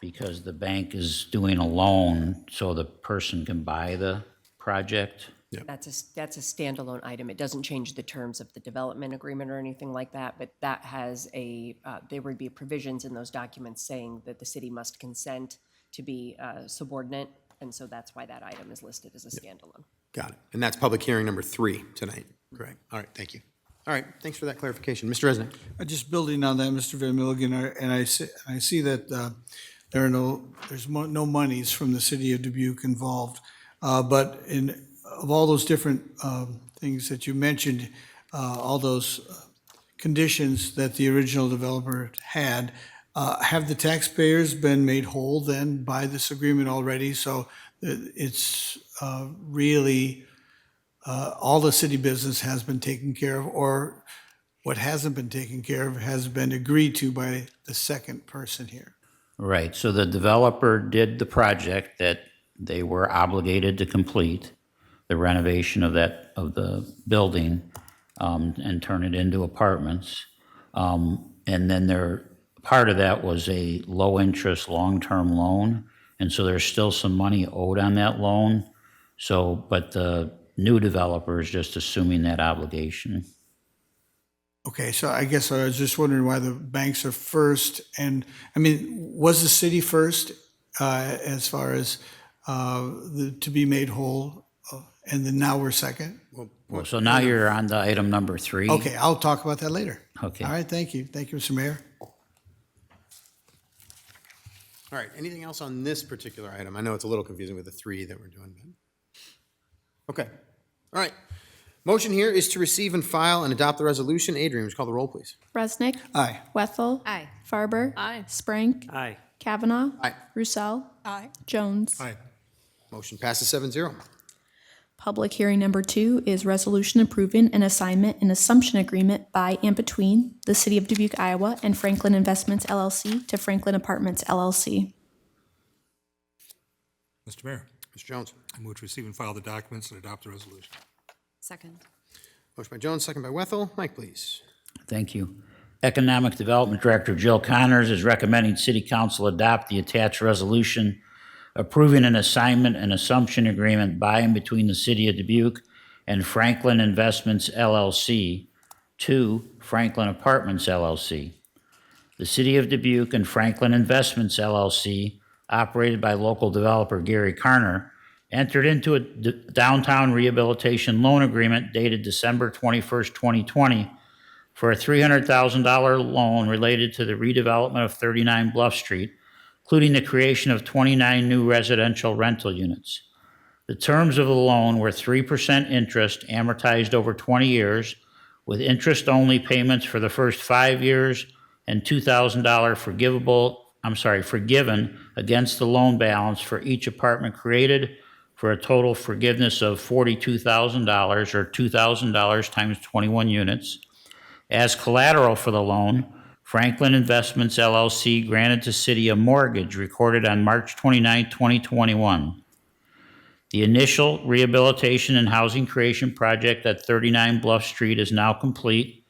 because the bank is doing a loan so the person can buy the project. Yeah. That's a standalone item. It doesn't change the terms of the development agreement or anything like that, but that has there would be provisions in those documents saying that the city must consent to be subordinate, and so that's why that item is listed as a standalone. Got it. And that's public hearing number 3 tonight. Correct. All right, thank you. All right, thanks for that clarification. Mr. Resnick. Just building on that, Mr. Van Milligan, and I see that there's no monies from the City of Dubuque involved, but of all those different things that you mentioned, all those conditions that the original developer had. Have the taxpayers been made whole then by this agreement already? So it's really, all the city business has been taken care of, or what hasn't been taken care of has been agreed to by the second person here? Right, so the developer did the project that they were obligated to complete, the renovation of the building, and turn it into apartments. And then part of that was a low-interest, long-term loan, and so there's still some money owed on that loan. So, but the new developer is just assuming that obligation. Okay, so I guess I was just wondering why the banks are first, and, I mean, was the city first as far as to be made whole, and then now we're second? Well, so now you're on to item number 3. Okay, I'll talk about that later. Okay. All right, thank you. Thank you, Mr. Mayor. All right, anything else on this particular item? I know it's a little confusing with the 3 that we're doing. But... Okay, all right. Motion here is to receive and file and adopt the resolution. Adrian, would you call the roll, please? Resnick. Aye. Wethel. Aye. Farber. Aye. Sprank. Aye. Kavanaugh. Aye. Roussel. Aye. Jones. Aye. Motion passes 7-0. Public hearing number 2 is resolution approving an assignment and assumption agreement by and between the City of Dubuque, Iowa and Franklin Investments, LLC to Franklin Apartments, LLC. Mr. Mayor, Mr. Jones. I move to receive and file the documents and adopt the resolution. Second. Motion by Jones, second by Wethel. Mike, please. Thank you. Economic Development Director Jill Connors is recommending City Council adopt the attached resolution approving an assignment and assumption agreement by and between the City of Dubuque and Franklin Investments, LLC to Franklin Apartments, LLC. The City of Dubuque and Franklin Investments, LLC, operated by local developer Gary Karner, entered into a downtown rehabilitation loan agreement dated December 21st, 2020 for a $300,000 loan related to the redevelopment of 39 Bluff Street, including the creation of 29 new residential rental units. The terms of the loan were 3% interest amortized over 20 years, with interest-only payments for the first 5 years and $2,000 forgiven against the loan balance for each apartment created, for a total forgiveness of $42,000 or $2,000 times 21 units. As collateral for the loan, Franklin Investments, LLC granted to City a mortgage recorded on March 29, 2021. The initial rehabilitation and housing creation project at 39 Bluff Street is now complete.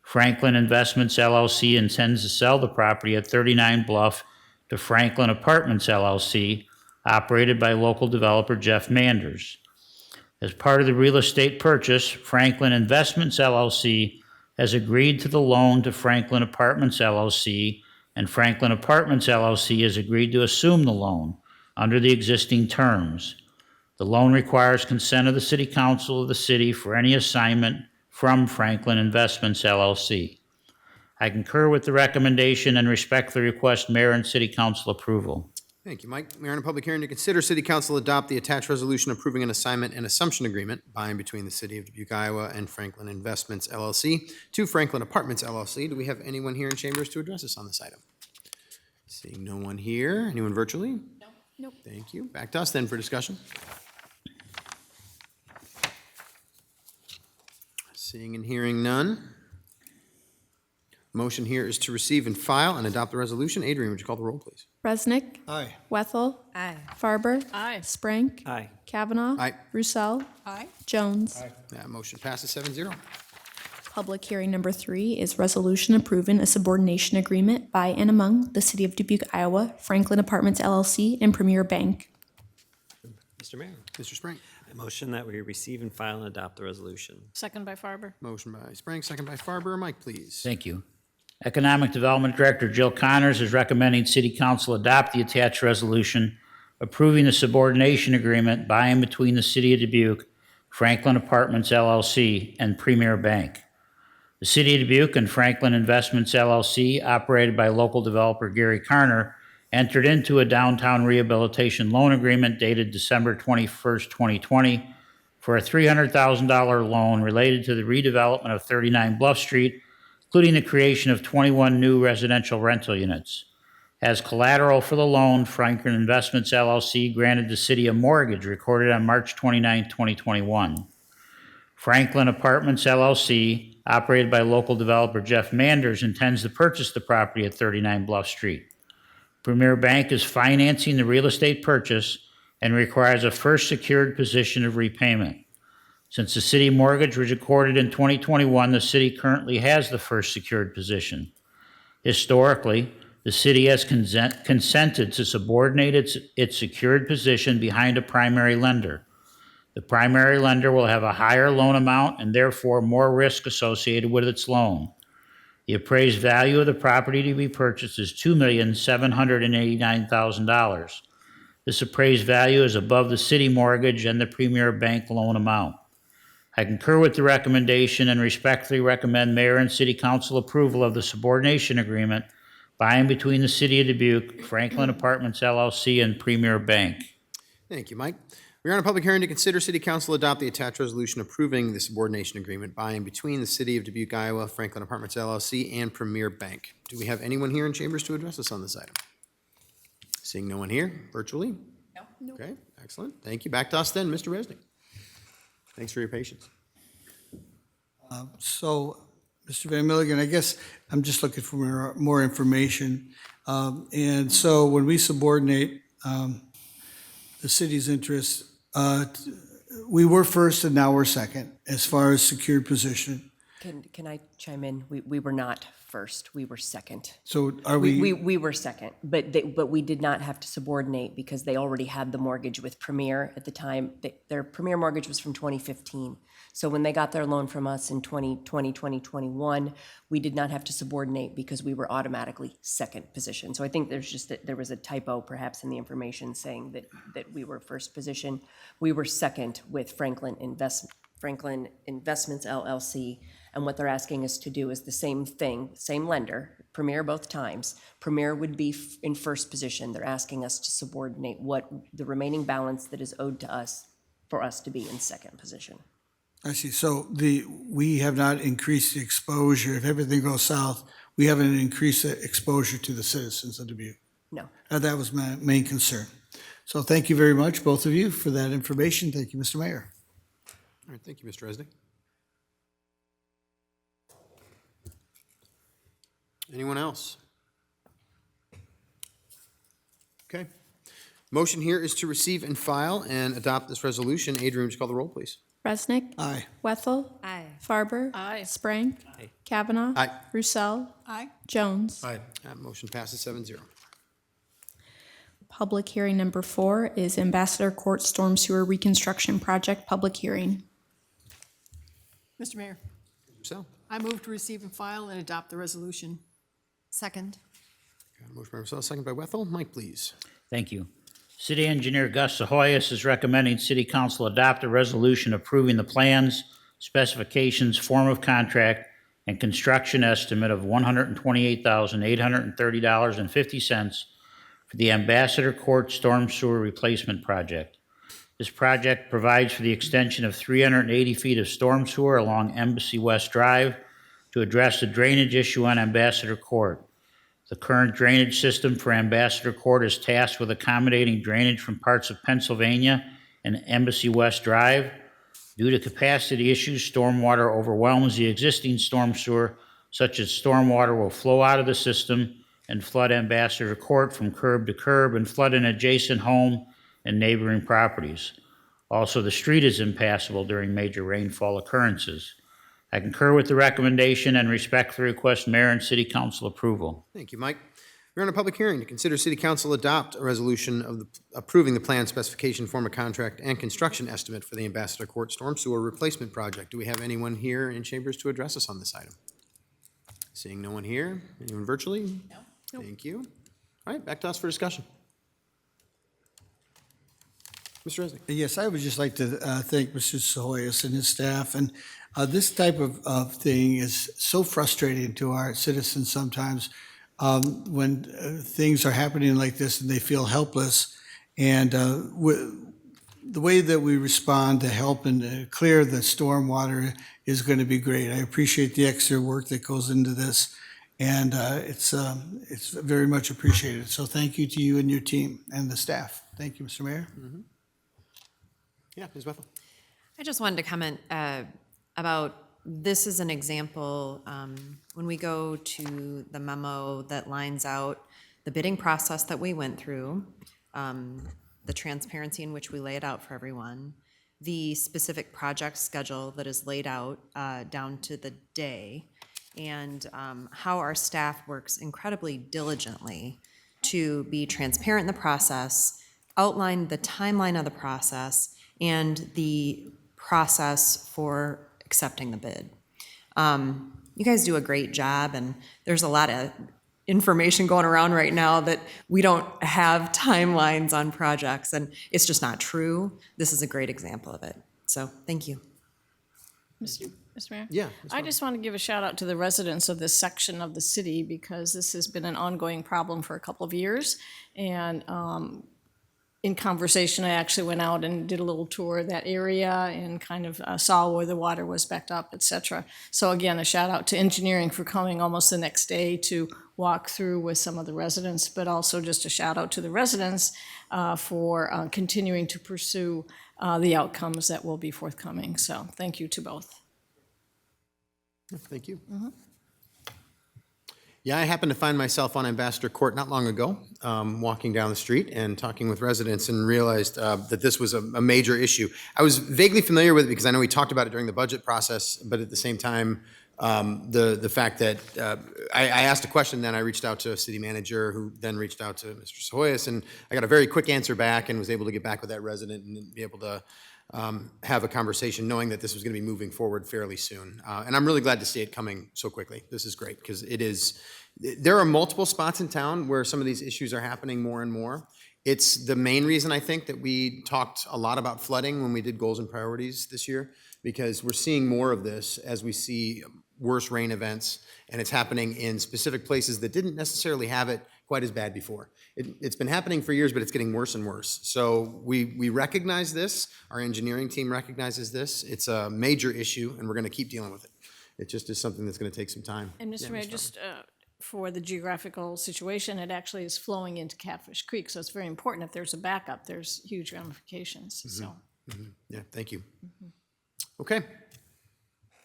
Franklin Investments, LLC intends to sell the property at 39 Bluff to Franklin Apartments, LLC, operated by local developer Jeff Manders. As part of the real estate purchase, Franklin Investments, LLC has agreed to the loan to Franklin Apartments, LLC, and Franklin Apartments, LLC has agreed to assume the loan under the existing terms. The loan requires consent of the City Council of the city for any assignment from Franklin Investments, LLC. I concur with the recommendation and respectfully request Mayor and City Council approval. Thank you, Mike. Mayor, in a public hearing to consider City Council adopt the attached resolution approving an assignment and assumption agreement by and between the City of Dubuque, Iowa and Franklin Investments, LLC to Franklin Apartments, LLC. Do we have anyone here in chambers to address us on this item? Seeing no one here. Anyone virtually? No. Nope. Thank you. Back to us then for discussion. Seeing and hearing none. Motion here is to receive and file and adopt the resolution. Adrian, would you call the roll, please? Resnick. Aye. Wethel. Aye. Farber. Aye. Sprank. Aye. Kavanaugh. Aye. Roussel. Aye. Jones. That motion passes 7-0. Public hearing number 3 is resolution approving a subordination agreement by and among the City of Dubuque, Iowa, Franklin Apartments, LLC, and Premier Bank. Mr. Mayor, Mr. Sprank. I motion that we receive and file and adopt the resolution. Second by Farber. Motion by Sprank, second by Farber. Mike, please. Thank you. Economic Development Director Jill Connors is recommending City Council adopt the attached resolution approving the subordination agreement by and between the City of Dubuque, Franklin Apartments, LLC, and Premier Bank. The City of Dubuque and Franklin Investments, LLC, operated by local developer Gary Karner, entered into a downtown rehabilitation loan agreement dated December 21st, 2020 for a $300,000 loan related to the redevelopment of 39 Bluff Street, including the creation of 21 new residential rental units. As collateral for the loan, Franklin Investments LLC granted the city a mortgage recorded on March 29, 2021. Franklin Apartments LLC, operated by local developer Jeff Manders, intends to purchase the property at 39 Bluff Street. Premier Bank is financing the real estate purchase and requires a first secured position of repayment. Since the city mortgage was recorded in 2021, the city currently has the first secured position. Historically, the city has consented to subordinate its secured position behind a primary lender. The primary lender will have a higher loan amount and therefore more risk associated with its loan. The appraised value of the property to be purchased is $2,789,000. This appraised value is above the city mortgage and the Premier Bank loan amount. I concur with the recommendation and respectfully recommend Mayor and City Council approval of the subordination agreement by and between the City of Dubuque, Franklin Apartments LLC, and Premier Bank. Thank you, Mike. We are on a public hearing to consider City Council adopt the attached resolution approving the subordination agreement by and between the City of Dubuque, Iowa, Franklin Apartments LLC, and Premier Bank. Do we have anyone here in chambers to address us on this item? Seeing no one here, virtually? No. Okay, excellent. Thank you. Back to us then, Mr. Resnick. Thanks for your patience. So, Mr. Van Milligan, I guess I'm just looking for more information. And so when we subordinate the city's interests, we were first and now we're second as far as secured position. Can I chime in? We were not first, we were second. So are we? We were second, but we did not have to subordinate because they already had the mortgage with Premier at the time. Their Premier mortgage was from 2015. So when they got their loan from us in 2020, 2021, we did not have to subordinate because we were automatically second position. So I think there was a typo perhaps in the information saying that we were first position. We were second with Franklin Investments LLC, and what they're asking us to do is the same thing, same lender, Premier both times. Premier would be in first position. They're asking us to subordinate what the remaining balance that is owed to us for us to be in second position. I see. So we have not increased the exposure. If everything goes south, we haven't increased the exposure to the citizens of Dubuque. No. That was my main concern. So thank you very much, both of you, for that information. Thank you, Mr. Mayor. All right, thank you, Mr. Resnick. Anyone else? Okay. Motion here is to receive and file and adopt this resolution. Adrian, would you call the roll, please? Resnick. Aye. Wethel. Aye. Farber. Aye. Sprang. Aye. Kavanaugh. Aye. Roussel. Aye. Jones. Aye. That motion passes 7-0. Public hearing number 4 is Ambassador Court Storm Sewer Reconstruction Project public hearing. Mr. Mayor, So, I move to receive and file and adopt the resolution. Second. got a motion by Marcel, second by Wethel. Mike, please. Thank you. City Engineer Gus Sahoyas is recommending City Council adopt a resolution approving the plans, specifications, form of contract, and construction estimate of $128,830.50 for the Ambassador Court Storm Sewer Replacement Project. This project provides for the extension of 380 feet of storm sewer along Embassy West Drive to address the drainage issue on Ambassador Court. The current drainage system for Ambassador Court is tasked with accommodating drainage from parts of Pennsylvania and Embassy West Drive. Due to capacity issues, stormwater overwhelms the existing storm sewer, such as stormwater will flow out of the system and flood Ambassador Court from curb to curb and flood an adjacent home and neighboring properties. Also, the street is impassable during major rainfall occurrences. I concur with the recommendation and respectfully request Mayor and City Council approval. Thank you, Mike. We're on a public hearing to consider City Council adopt a resolution of approving the plan, specification, form of contract, and construction estimate for the Ambassador Court Storm Sewer Replacement Project. Do we have anyone here in chambers to address us on this item? Seeing no one here. Anyone virtually? No. Thank you. All right, back to us for discussion. Mr. Resnick. Yes, I would just like to thank Mr. Sahoyas and his staff. And this type of thing is so frustrating to our citizens sometimes when things are happening like this and they feel helpless. And the way that we respond to help and clear the storm water is going to be great. I appreciate the extra work that goes into this, and it's very much appreciated. So thank you to you and your team and the staff. Thank you, Mr. Mayor. Yeah, Ms. Bethel. I just wanted to comment about this as an example. When we go to the memo that lines out the bidding process that we went through, the transparency in which we lay it out for everyone, the specific project schedule that is laid out down to the day, and how our staff works incredibly diligently to be transparent in the process, outline the timeline of the process, and the process for accepting the bid. You guys do a great job, and there's a lot of information going around right now that we don't have timelines on projects, and it's just not true. This is a great example of it. So, thank you. Mr. Mayor? Yeah. I just want to give a shout out to the residents of this section of the city because this has been an ongoing problem for a couple of years. And in conversation, I actually went out and did a little tour of that area and kind of saw where the water was backed up, et cetera. So again, a shout out to engineering for coming almost the next day to walk through with some of the residents, but also just a shout out to the residents for continuing to pursue the outcomes that will be forthcoming. So thank you to both. Thank you. Yeah, I happened to find myself on Ambassador Court not long ago, walking down the street and talking with residents, and realized that this was a major issue. I was vaguely familiar with it because I know we talked about it during the budget process, but at the same time, the fact that I asked a question, then I reached out to a city manager who then reached out to Mr. Sahoyas, and I got a very quick answer back and was able to get back with that resident and be able to have a conversation knowing that this was going to be moving forward fairly soon. And I'm really glad to see it coming so quickly. This is great because there are multiple spots in town where some of these issues are happening more and more. It's the main reason I think that we talked a lot about flooding when we did goals and priorities this year, because we're seeing more of this as we see worse rain events, and it's happening in specific places that didn't necessarily have it quite as bad before. It's been happening for years, but it's getting worse and worse. So we recognize this. Our engineering team recognizes this. It's a major issue, and we're going to keep dealing with it. It just is something that's going to take some time. And Mr. Mayor, just for the geographical situation, it actually is flowing into Catfish Creek, so it's very important. If there's a backup, there's huge ramifications. So, Yeah, thank you. Okay.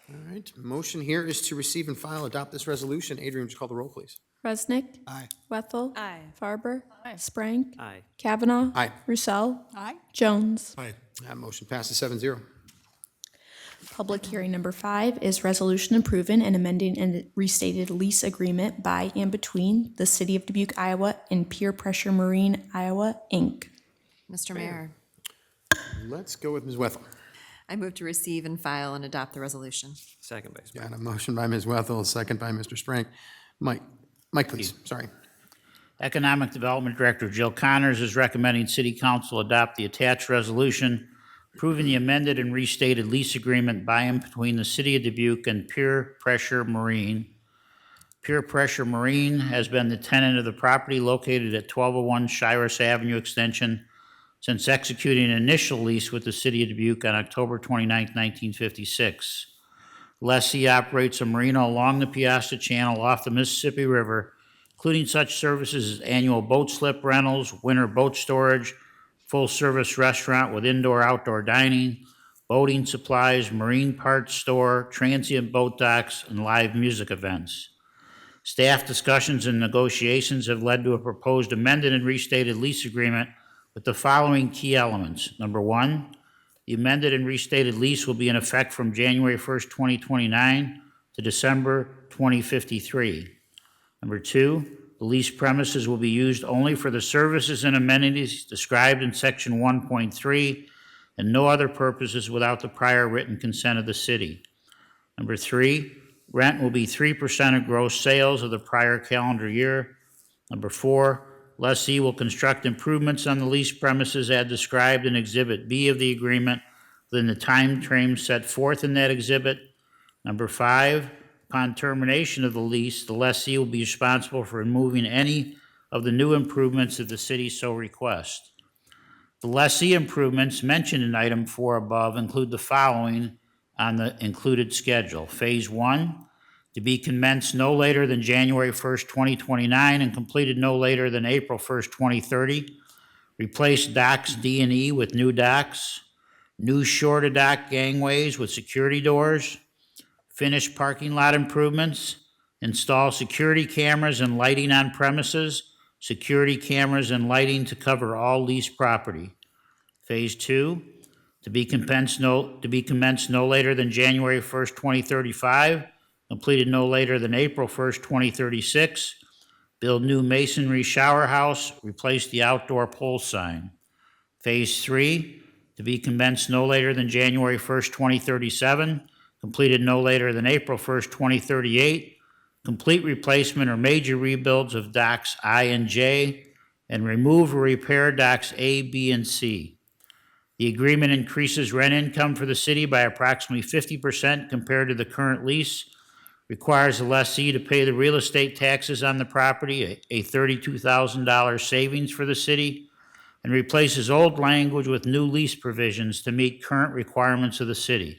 All right, motion here is to receive and file, adopt this resolution. Adrian, would you call the roll, please? Resnick. Aye. Wethel. Aye. Farber. Sprank. Aye. Kavanaugh. Aye. Roussel. Aye. Jones. Aye. That motion passes 7-0. Public hearing number 5 is resolution approving and amending and restated lease agreement by and between the City of Dubuque, Iowa and Peer Pressure Marine, Iowa, Inc. Mr. Mayor, Let's go with Ms. Wethel. I move to receive and file and adopt the resolution. Second by Sprague. Got a motion by Ms. Wethel, a second by Mr. Sprank. Mike, please, sorry. Economic Development Director Jill Connors is recommending City Council adopt the attached resolution approving the amended and restated lease agreement by and between the City of Dubuque and Peer Pressure Marine. Peer Pressure Marine has been the tenant of the property located at 1201 Shiras Avenue Extension since executing an initial lease with the City of Dubuque on October 29, 1956. Lessee operates a marina along the Piasta Channel off the Mississippi River, including such services as annual boat slip rentals, winter boat storage, full-service restaurant with indoor-outdoor dining, boating supplies, marine parts store, transient boat docks, and live music events. Staff discussions and negotiations have led to a proposed amended and restated lease agreement with the following key elements. Number 1, the amended and restated lease will be in effect from January 1st, 2029 to December 2053. Number 2, the leased premises will be used only for the services and amenities described in Section 1.3 and no other purposes without the prior written consent of the city. Number 3, rent will be 3% of gross sales of the prior calendar year. Number 4, lessee will construct improvements on the leased premises as described in Exhibit B of the agreement within the time frame set forth in that exhibit. Number 5, upon termination of the lease, the lessee will be responsible for removing any of the new improvements that the city so requests. The lessee improvements mentioned in item 4 above include the following on the included schedule. Phase 1, to be commenced no later than January 1st, 2029, and completed no later than April 1st, 2030. Replace docks D and E with new docks, new shore-to-dock gangways with security doors, finish parking lot improvements, install security cameras and lighting on premises, security cameras and lighting to cover all leased property. Phase 2, to be commenced no later than January 1st, 2035, completed no later than April 1st, 2036. Build new masonry shower house, replace the outdoor pole sign. Phase 3, to be commenced no later than January 1st, 2037, completed no later than April 1st, 2038. Complete replacement or major rebuilds of docks I and J, and remove or repair docks A, B, and C. The agreement increases rent income for the city by approximately 50% compared to the current lease, requires the lessee to pay the real estate taxes on the property, a $32,000 savings for the city, and replaces old language with new lease provisions to meet current requirements of the city.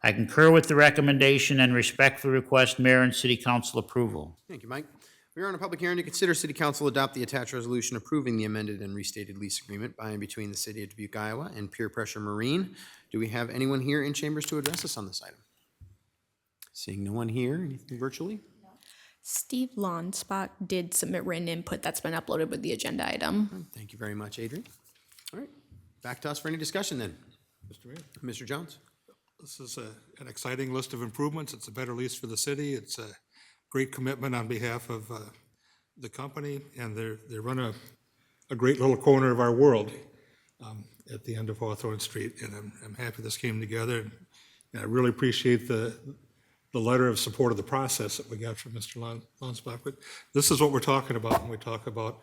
I concur with the recommendation and respectfully request mayor and city council approval. Thank you, Mike. We are on a public hearing to consider city council adopt the attached resolution approving the amended and restated lease agreement by and between the city of Dubuque, Iowa and Peer Pressure Marine. Do we have anyone here in chambers to address us on this item? Seeing no one here, anything virtually? Steve Lonsbach did submit written input that's been uploaded with the agenda item. Thank you very much, Adrian. All right, back to us for any discussion then. Mr. Mayor, Mr. Jones. this is an exciting list of improvements. It's a better lease for the city. It's a great commitment on behalf of the company, and they run a great little corner of our world at the end of Hawthorne Street, and I'm happy this came together. And I really appreciate the letter of support of the process that we got from Mr. Lonsbach. But this is what we're talking about when we talk about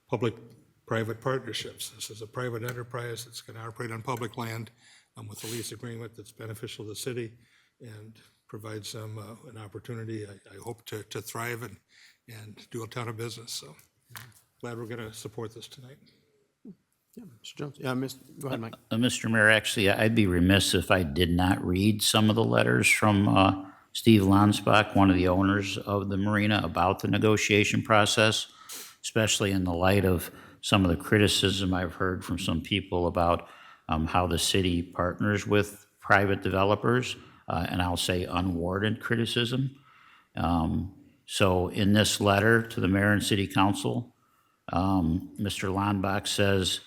public-private partnerships. This is a private enterprise that's going to operate on public land with a lease agreement that's beneficial to the city and provides them an opportunity, I hope, to thrive and do a ton of business. So glad we're going to support this tonight. Yeah, Mr. Jones. Yeah, go ahead, Mike. Mr. Mayor, actually, I'd be remiss if I did not read some of the letters from Steve Lonsbach, one of the owners of the marina, about the negotiation process, especially in the light of some of the criticism I've heard from some people about how the city partners with private developers, and I'll say unwarranted criticism. So in this letter to the mayor and city council, Mr. Lonsbach says,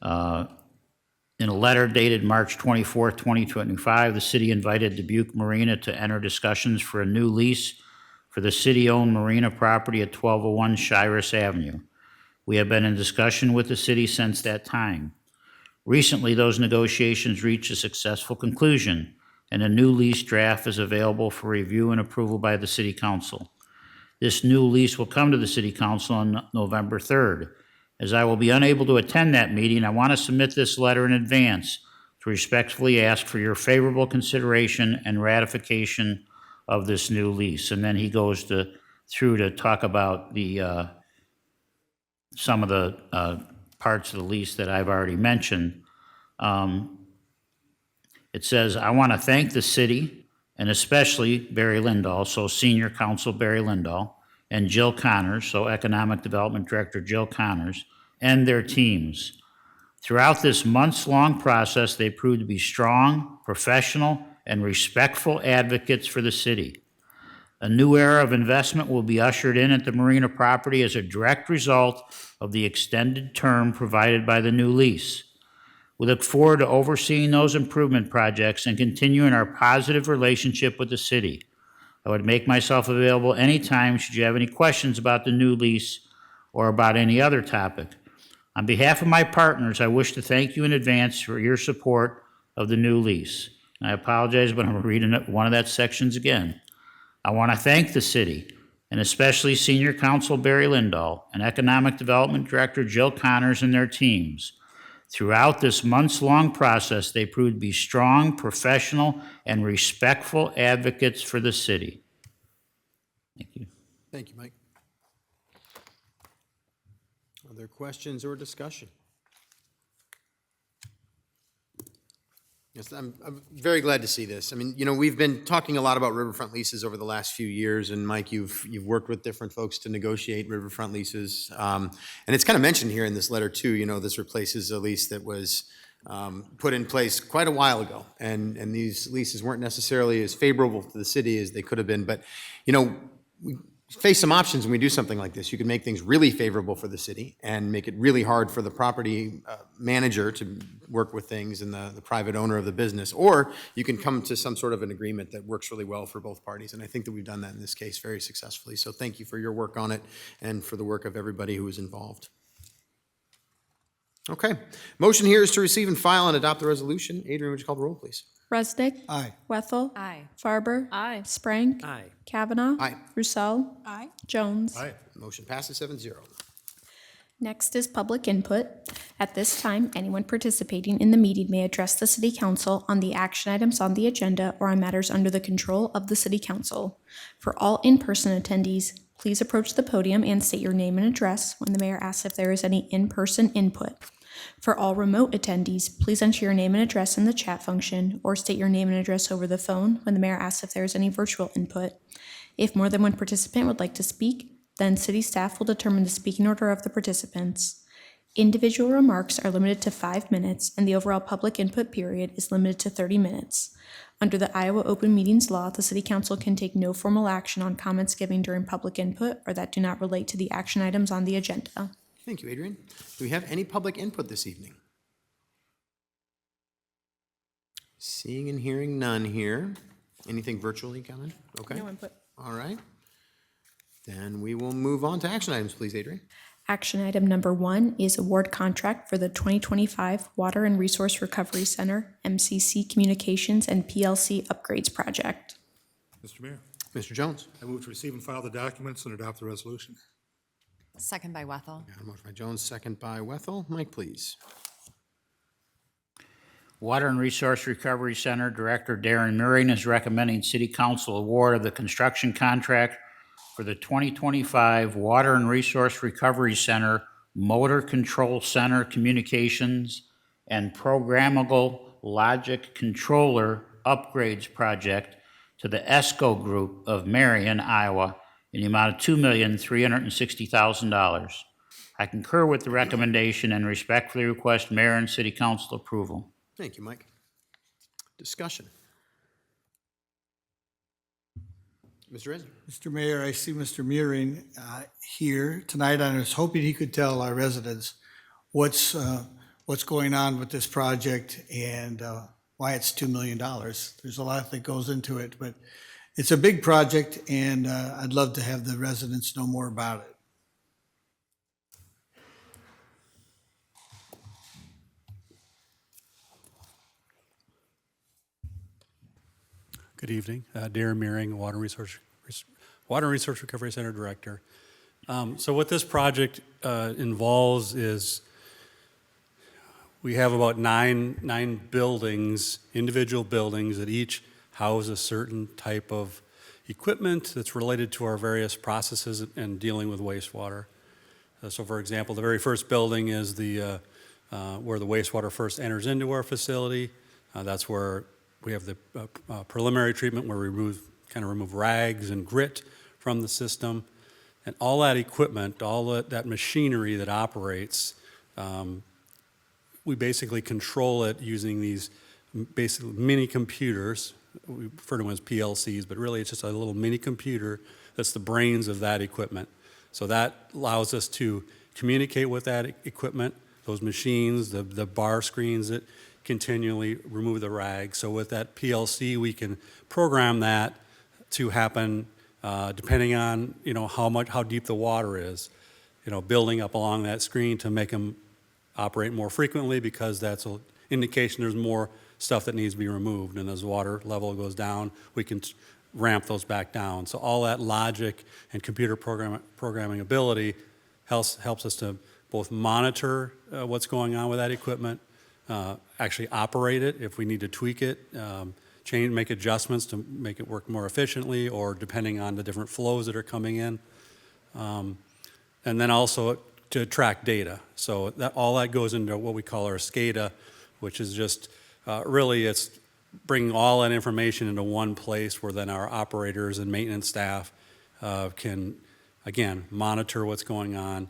in a letter dated March 24th, 2025, the city invited Dubuque Marina to enter discussions for a new lease for the city-owned marina property at 1201 Shiras Avenue. We have been in discussion with the city since that time. Recently, those negotiations reached a successful conclusion, and a new lease draft is available for review and approval by the city council. This new lease will come to the city council on November 3rd. As I will be unable to attend that meeting, I want to submit this letter in advance to respectfully ask for your favorable consideration and ratification of this new lease. And then he goes through to talk about some of the parts of the lease that I've already mentioned. It says, I want to thank the city, and especially Barry Lindahl, so Senior Counsel Barry Lindahl, and Jill Connors, so Economic Development Director Jill Connors, and their teams. Throughout this months-long process, they proved to be strong, professional, and respectful advocates for the city. A new era of investment will be ushered in at the marina property as a direct result of the extended term provided by the new lease. We look forward to overseeing those improvement projects and continuing our positive relationship with the city. I would make myself available anytime should you have any questions about the new lease or about any other topic. On behalf of my partners, I wish to thank you in advance for your support of the new lease. I apologize, but I'm reading one of that sections again. I want to thank the city, and especially Senior Counsel Barry Lindahl and Economic Development Director Jill Connors and their teams. Throughout this months-long process, they proved to be strong, professional, and respectful advocates for the city. Thank you. Thank you, Mike. Other questions or discussion? Yes, I'm very glad to see this. I mean, you know, we've been talking a lot about riverfront leases over the last few years, and Mike, you've worked with different folks to negotiate riverfront leases. And it's kind of mentioned here in this letter too, you know, this replaces a lease that was put in place quite a while ago. And these leases weren't necessarily as favorable to the city as they could have been. But, you know, we face some options when we do something like this. You can make things really favorable for the city and make it really hard for the property manager to work with things and the private owner of the business. Or you can come to some sort of an agreement that works really well for both parties. And I think that we've done that in this case very successfully. So thank you for your work on it and for the work of everybody who was involved. Okay. Motion here is to receive and file and adopt the resolution. Adrian, would you call the roll, please? Resnick. Aye. Wethel. Aye. Farber. Aye. Sprank. Aye. Kavanaugh. Aye. Roussel. Aye. Jones. Aye. Motion passes 7-0. Next is public input. At this time, anyone participating in the meeting may address the City Council on the action items on the agenda or on matters under the control of the City Council. For all in-person attendees, please approach the podium and state your name and address when the mayor asks if there is any in-person input. For all remote attendees, please enter your name and address in the chat function or state your name and address over the phone when the mayor asks if there is any virtual input. If more than one participant would like to speak, then city staff will determine the speaking order of the participants. Individual remarks are limited to 5 minutes, and the overall public input period is limited to 30 minutes. Under the Iowa Open Meetings Law, the City Council can take no formal action on comments given during public input or that do not relate to the action items on the agenda. Thank you, Adrian. Do we have any public input this evening? Seeing and hearing none here. Anything virtually, Kevin? Okay. No input. All right. Then we will move on to action items, please, Adrian. Action item number 1 is award contract for the 2025 Water and Resource Recovery Center, MCC Communications and PLC Upgrades Project. Mr. Mayor, Mr. Jones. I move to receive and file the documents and adopt the resolution. Second by Wethel. Got a motion by Jones, second by Wethel. Mike, please. Water and Resource Recovery Center Director Darren Murring is recommending City Council award of the construction contract for the 2025 Water and Resource Recovery Center Motor Control Center Communications and Programmable Logic Controller Upgrades Project to the ESCO Group of Marion, Iowa, in the amount of $2,360,000. I concur with the recommendation and respectfully request Mayor and City Council approval. Thank you, Mike. Discussion. Mr. Resnick. Mr. Mayor, I see Mr. Meering here tonight. I was hoping he could tell our residents what's going on with this project and why it's $2 million. There's a lot that goes into it, but it's a big project, and I'd love to have the residents know more about it. Good evening. Darren Meering, Water and Resource Recovery Center Director. So what this project involves is we have about nine buildings, individual buildings that each house a certain type of equipment that's related to our various processes and dealing with wastewater. So for example, the very first building is the where the wastewater first enters into our facility. That's where we have the preliminary treatment where we remove rags and grit from the system. And all that equipment, all that machinery that operates, we basically control it using these basically mini computers. We refer to them as PLCs, but really it's just a little mini computer that's the brains of that equipment. So that allows us to communicate with that equipment, those machines, the bar screens that continually remove the rags. So with that PLC, we can program that to happen depending on how deep the water is. Building up along that screen to make them operate more frequently because that's an indication there's more stuff that needs to be removed. And as water level goes down, we can ramp those back down. So all that logic and computer programming ability helps us to both monitor what's going on with that equipment, actually operate it if we need to tweak it, make adjustments to make it work more efficiently or depending on the different flows that are coming in. And then also to track data. So all that goes into what we call our SCADA, which is just Really, it's bringing all that information into one place where then our operators and maintenance staff can, again, monitor what's going on,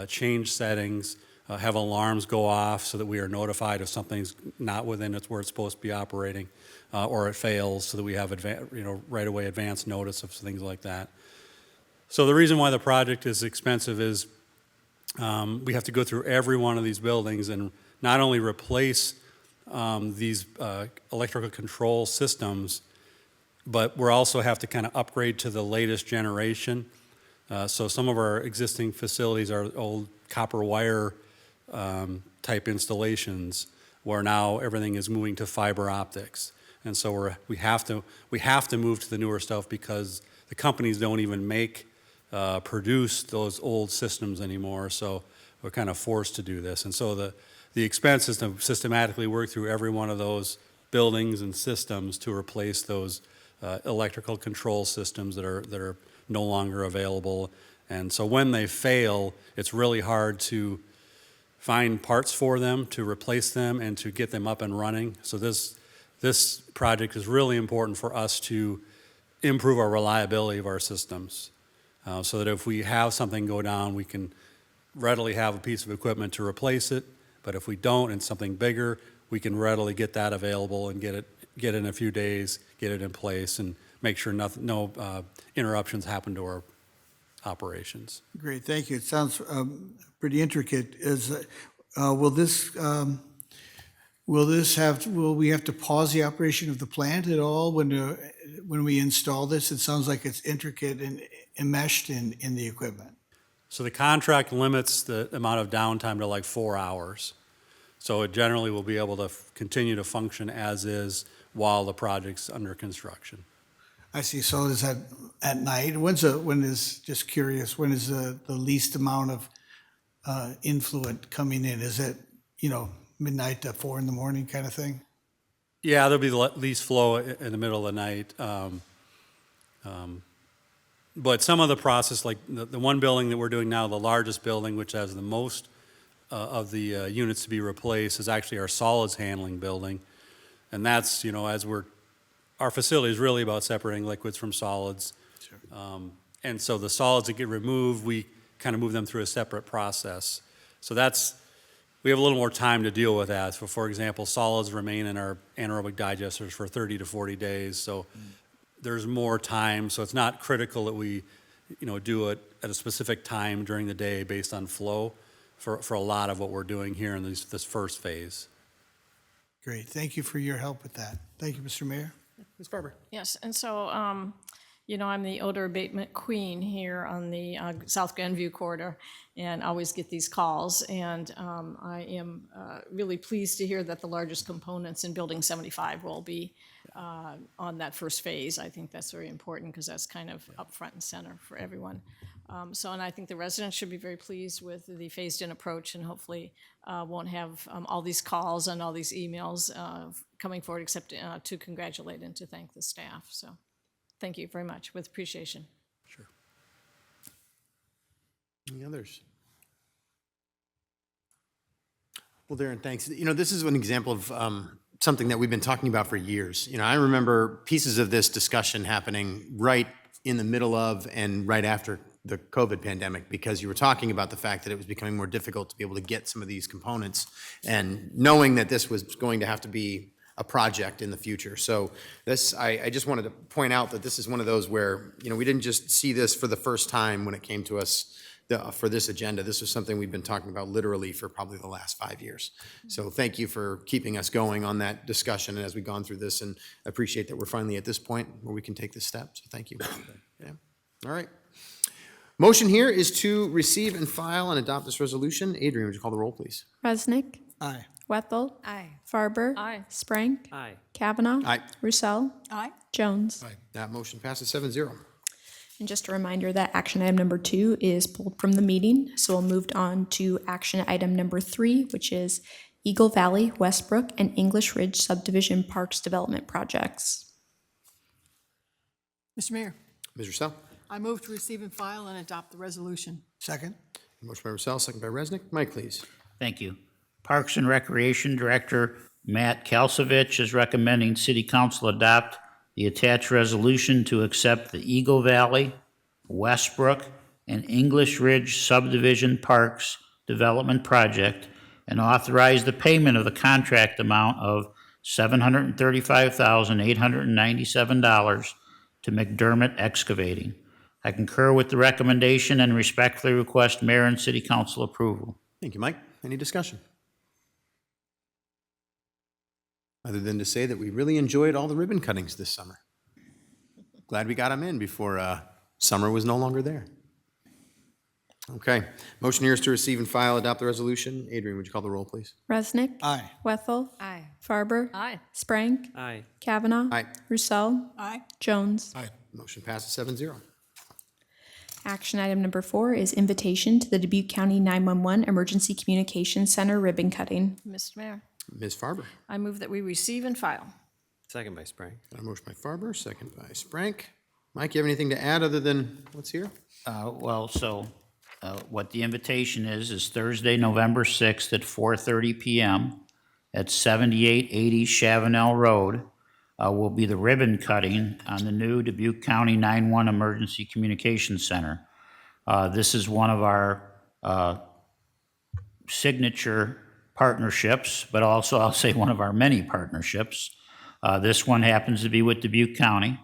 change settings, have alarms go off so that we are notified if something's not within where it's supposed to be operating, or it fails so that we have right away advance notice of things like that. So the reason why the project is expensive is we have to go through every one of these buildings and not only replace these electrical control systems, but we also have to kind of upgrade to the latest generation. So some of our existing facilities are old copper wire type installations where now everything is moving to fiber optics. And so we have to move to the newer stuff because the companies don't even produce those old systems anymore. So we're kind of forced to do this. And so the expense is to systematically work through every one of those buildings and systems to replace those electrical control systems that are no longer available. And so when they fail, it's really hard to find parts for them, to replace them, and to get them up and running. So this project is really important for us to improve our reliability of our systems, so that if we have something go down, we can readily have a piece of equipment to replace it. But if we don't, and something bigger, we can readily get that available and get it in a few days, get it in place, and make sure no interruptions happen to our operations. Great, thank you. It sounds pretty intricate. Will we have to pause the operation of the plant at all when we install this? It sounds like it's intricate and enmeshed in the equipment. So the contract limits the amount of downtime to like 4 hours. So it generally will be able to continue to function as is while the project's under construction. I see. So is that at night? Just curious, when is the least amount of influent coming in? Is it, midnight to 4 in the morning kind of thing? Yeah, there'll be the least flow in the middle of the night. But some of the process, like the one building that we're doing now, the largest building, which has the most of the units to be replaced, is actually our solids handling building. And that's, our facility is really about separating liquids from solids. Sure. And so the solids that get removed, we kind of move them through a separate process. So we have a little more time to deal with that. So for example, solids remain in our anaerobic digesters for 30 to 40 days. So there's more time. So it's not critical that we, do it at a specific time during the day based on flow for a lot of what we're doing here in this first phase. Great. Thank you for your help with that. Thank you, Mr. Mayor. Ms. Barber. Yes, and so, I'm the odor abatement queen here on the South Grandview corridor, and always get these calls. And I am really pleased to hear that the largest components in Building 75 will be on that first phase. I think that's very important because that's kind of up front and center for everyone. And I think the residents should be very pleased with the phased-in approach, and hopefully won't have all these calls and all these emails coming forward, except to congratulate and to thank the staff. So thank you very much, with appreciation. Sure. Any others? Well, Darren, thanks. This is an example of something that we've been talking about for years. I remember pieces of this discussion happening right in the middle of and right after the COVID pandemic, because you were talking about the fact that it was becoming more difficult to be able to get some of these components, and knowing that this was going to have to be a project in the future. So I just wanted to point out that this is one of those where, we didn't just see this for the first time when it came to us for this agenda. This was something we've been talking about literally for probably the last 5 years. So thank you for keeping us going on that discussion and as we've gone through this, and I appreciate that we're finally at this point where we can take this step. So thank you. Yeah. All right. Motion here is to receive and file and adopt this resolution. Adrian, would you call the roll, please? Resnick. Aye. Wethel. Aye. Farber. Aye. Sprank. Aye. Kavanaugh. Aye. Roussel. Aye. Jones. That motion passes 7-0. And just a reminder that action item number 2 is pulled from the meeting. So we'll move on to action item number 3, which is Eagle Valley, Westbrook, and English Ridge Subdivision Parks Development Projects. Mr. Mayor, Ms. Roussel. I move to receive and file and adopt the resolution. Second? Motion by Roussel, second by Resnick. Mike, please. Thank you. Parks and Recreation Director Matt Kalsovich is recommending City Council adopt the attached resolution to accept the Eagle Valley, Westbrook, and English Ridge Subdivision Parks Development Project and authorize the payment of the contract amount of $735,897 to McDermott Excavating. I concur with the recommendation and respectfully request Mayor and City Council approval. Thank you, Mike. Any discussion? Other than to say that we really enjoyed all the ribbon cuttings this summer. Glad we got them in before summer was no longer there. Okay, motion here is to receive and file, adopt the resolution. Adrian, would you call the roll, please? Resnick. Aye. Wethel. Aye. Farber. Aye. Sprank. Aye. Kavanaugh. Aye. Roussel. Aye. Jones. Aye. Motion passes 7-0. Action item number 4 is invitation to the Dubuque County 911 Emergency Communications Center ribbon cutting. Mr. Mayor, Ms. Farber. I move that we receive and file. Second by Sprague. Got a motion by Farber, second by Sprank. Mike, you have anything to add other than what's here? What the invitation is Thursday, November 6th at 4:30 PM at 7880 Chavanel Road will be the ribbon cutting on the new Dubuque County 911 Emergency Communications Center. This is one of our signature partnerships, but also I'll say one of our many partnerships. This one happens to be with Dubuque County.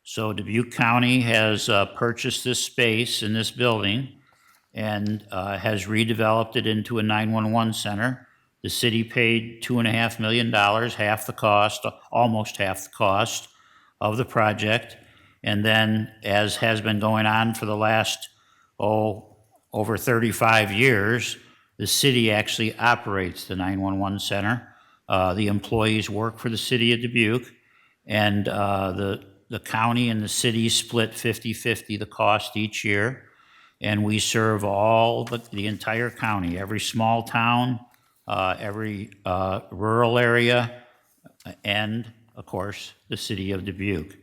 So Dubuque County has purchased this space in this building and has redeveloped it into a 911 center. The city paid $2.5 million, half the cost, almost half the cost of the project. And then, as has been going on for the last, over 35 years, the city actually operates the 911 center. The employees work for the city of Dubuque, and the county and the city split 50-50 the cost each year. And we serve all the entire county, every small town, every rural area, and, of course, the city of Dubuque.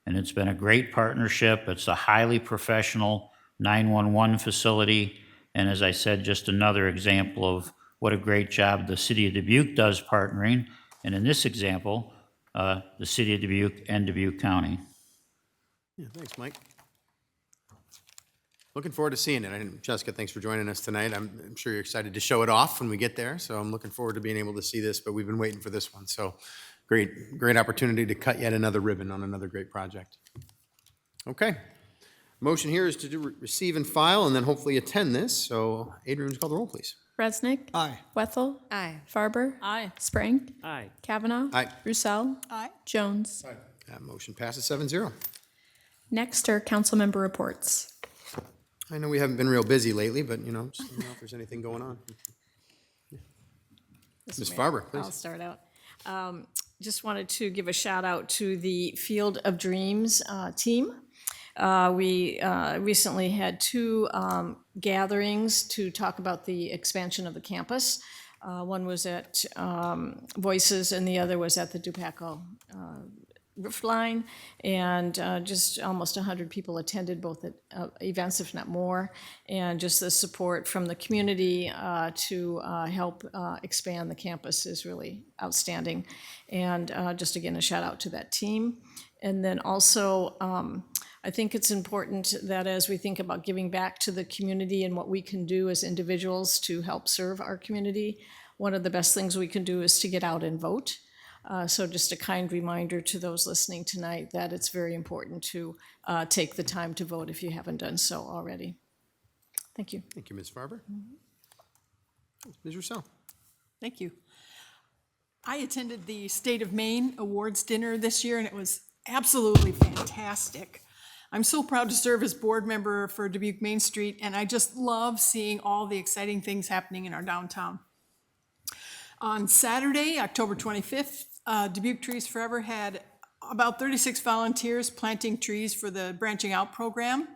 And it's been a great partnership. It's a highly professional 911 facility. And as I said, just another example of what a great job the city of Dubuque does partnering. And in this example, the city of Dubuque and Dubuque County. Yeah, thanks, Mike. Looking forward to seeing it. And Jessica, thanks for joining us tonight. I'm sure you're excited to show it off when we get there. So I'm looking forward to being able to see this, but we've been waiting for this one. So great opportunity to cut yet another ribbon on another great project. Okay. Motion here is to receive and file and then hopefully attend this. So Adrian, would you call the roll, please? Resnick. Aye. Wethel. Aye. Farber. Aye. Sprank. Aye. Kavanaugh. Aye. Roussel. Aye. Jones. That motion passes 7-0. Next are council member reports. I know we haven't been real busy lately, but just let me know if there's anything going on. Ms. Farber, please. I'll start out. Just wanted to give a shout out to the Field of Dreams team. We recently had 2 gatherings to talk about the expansion of the campus. One was at Voices and the other was at the Dubuque roof line, and just almost 100 people attended both events, if not more, and just the support from the community to help expand the campus is really outstanding. And just again, a shout out to that team. And then also, I think it's important that as we think about giving back to the community and what we can do as individuals to help serve our community, one of the best things we can do is to get out and vote. So just a kind reminder to those listening tonight that it's very important to take the time to vote if you haven't done so already. Thank you. Thank you, Ms. Farber. Ms. Roussel. Thank you. I attended the State of Maine Awards dinner this year, and it was absolutely fantastic. I'm so proud to serve as board member for Dubuque Main Street, and I just love seeing all the exciting things happening in our downtown. On Saturday, October 25th, Dubuque Trees Forever had about 36 volunteers planting trees for the Branching Out program.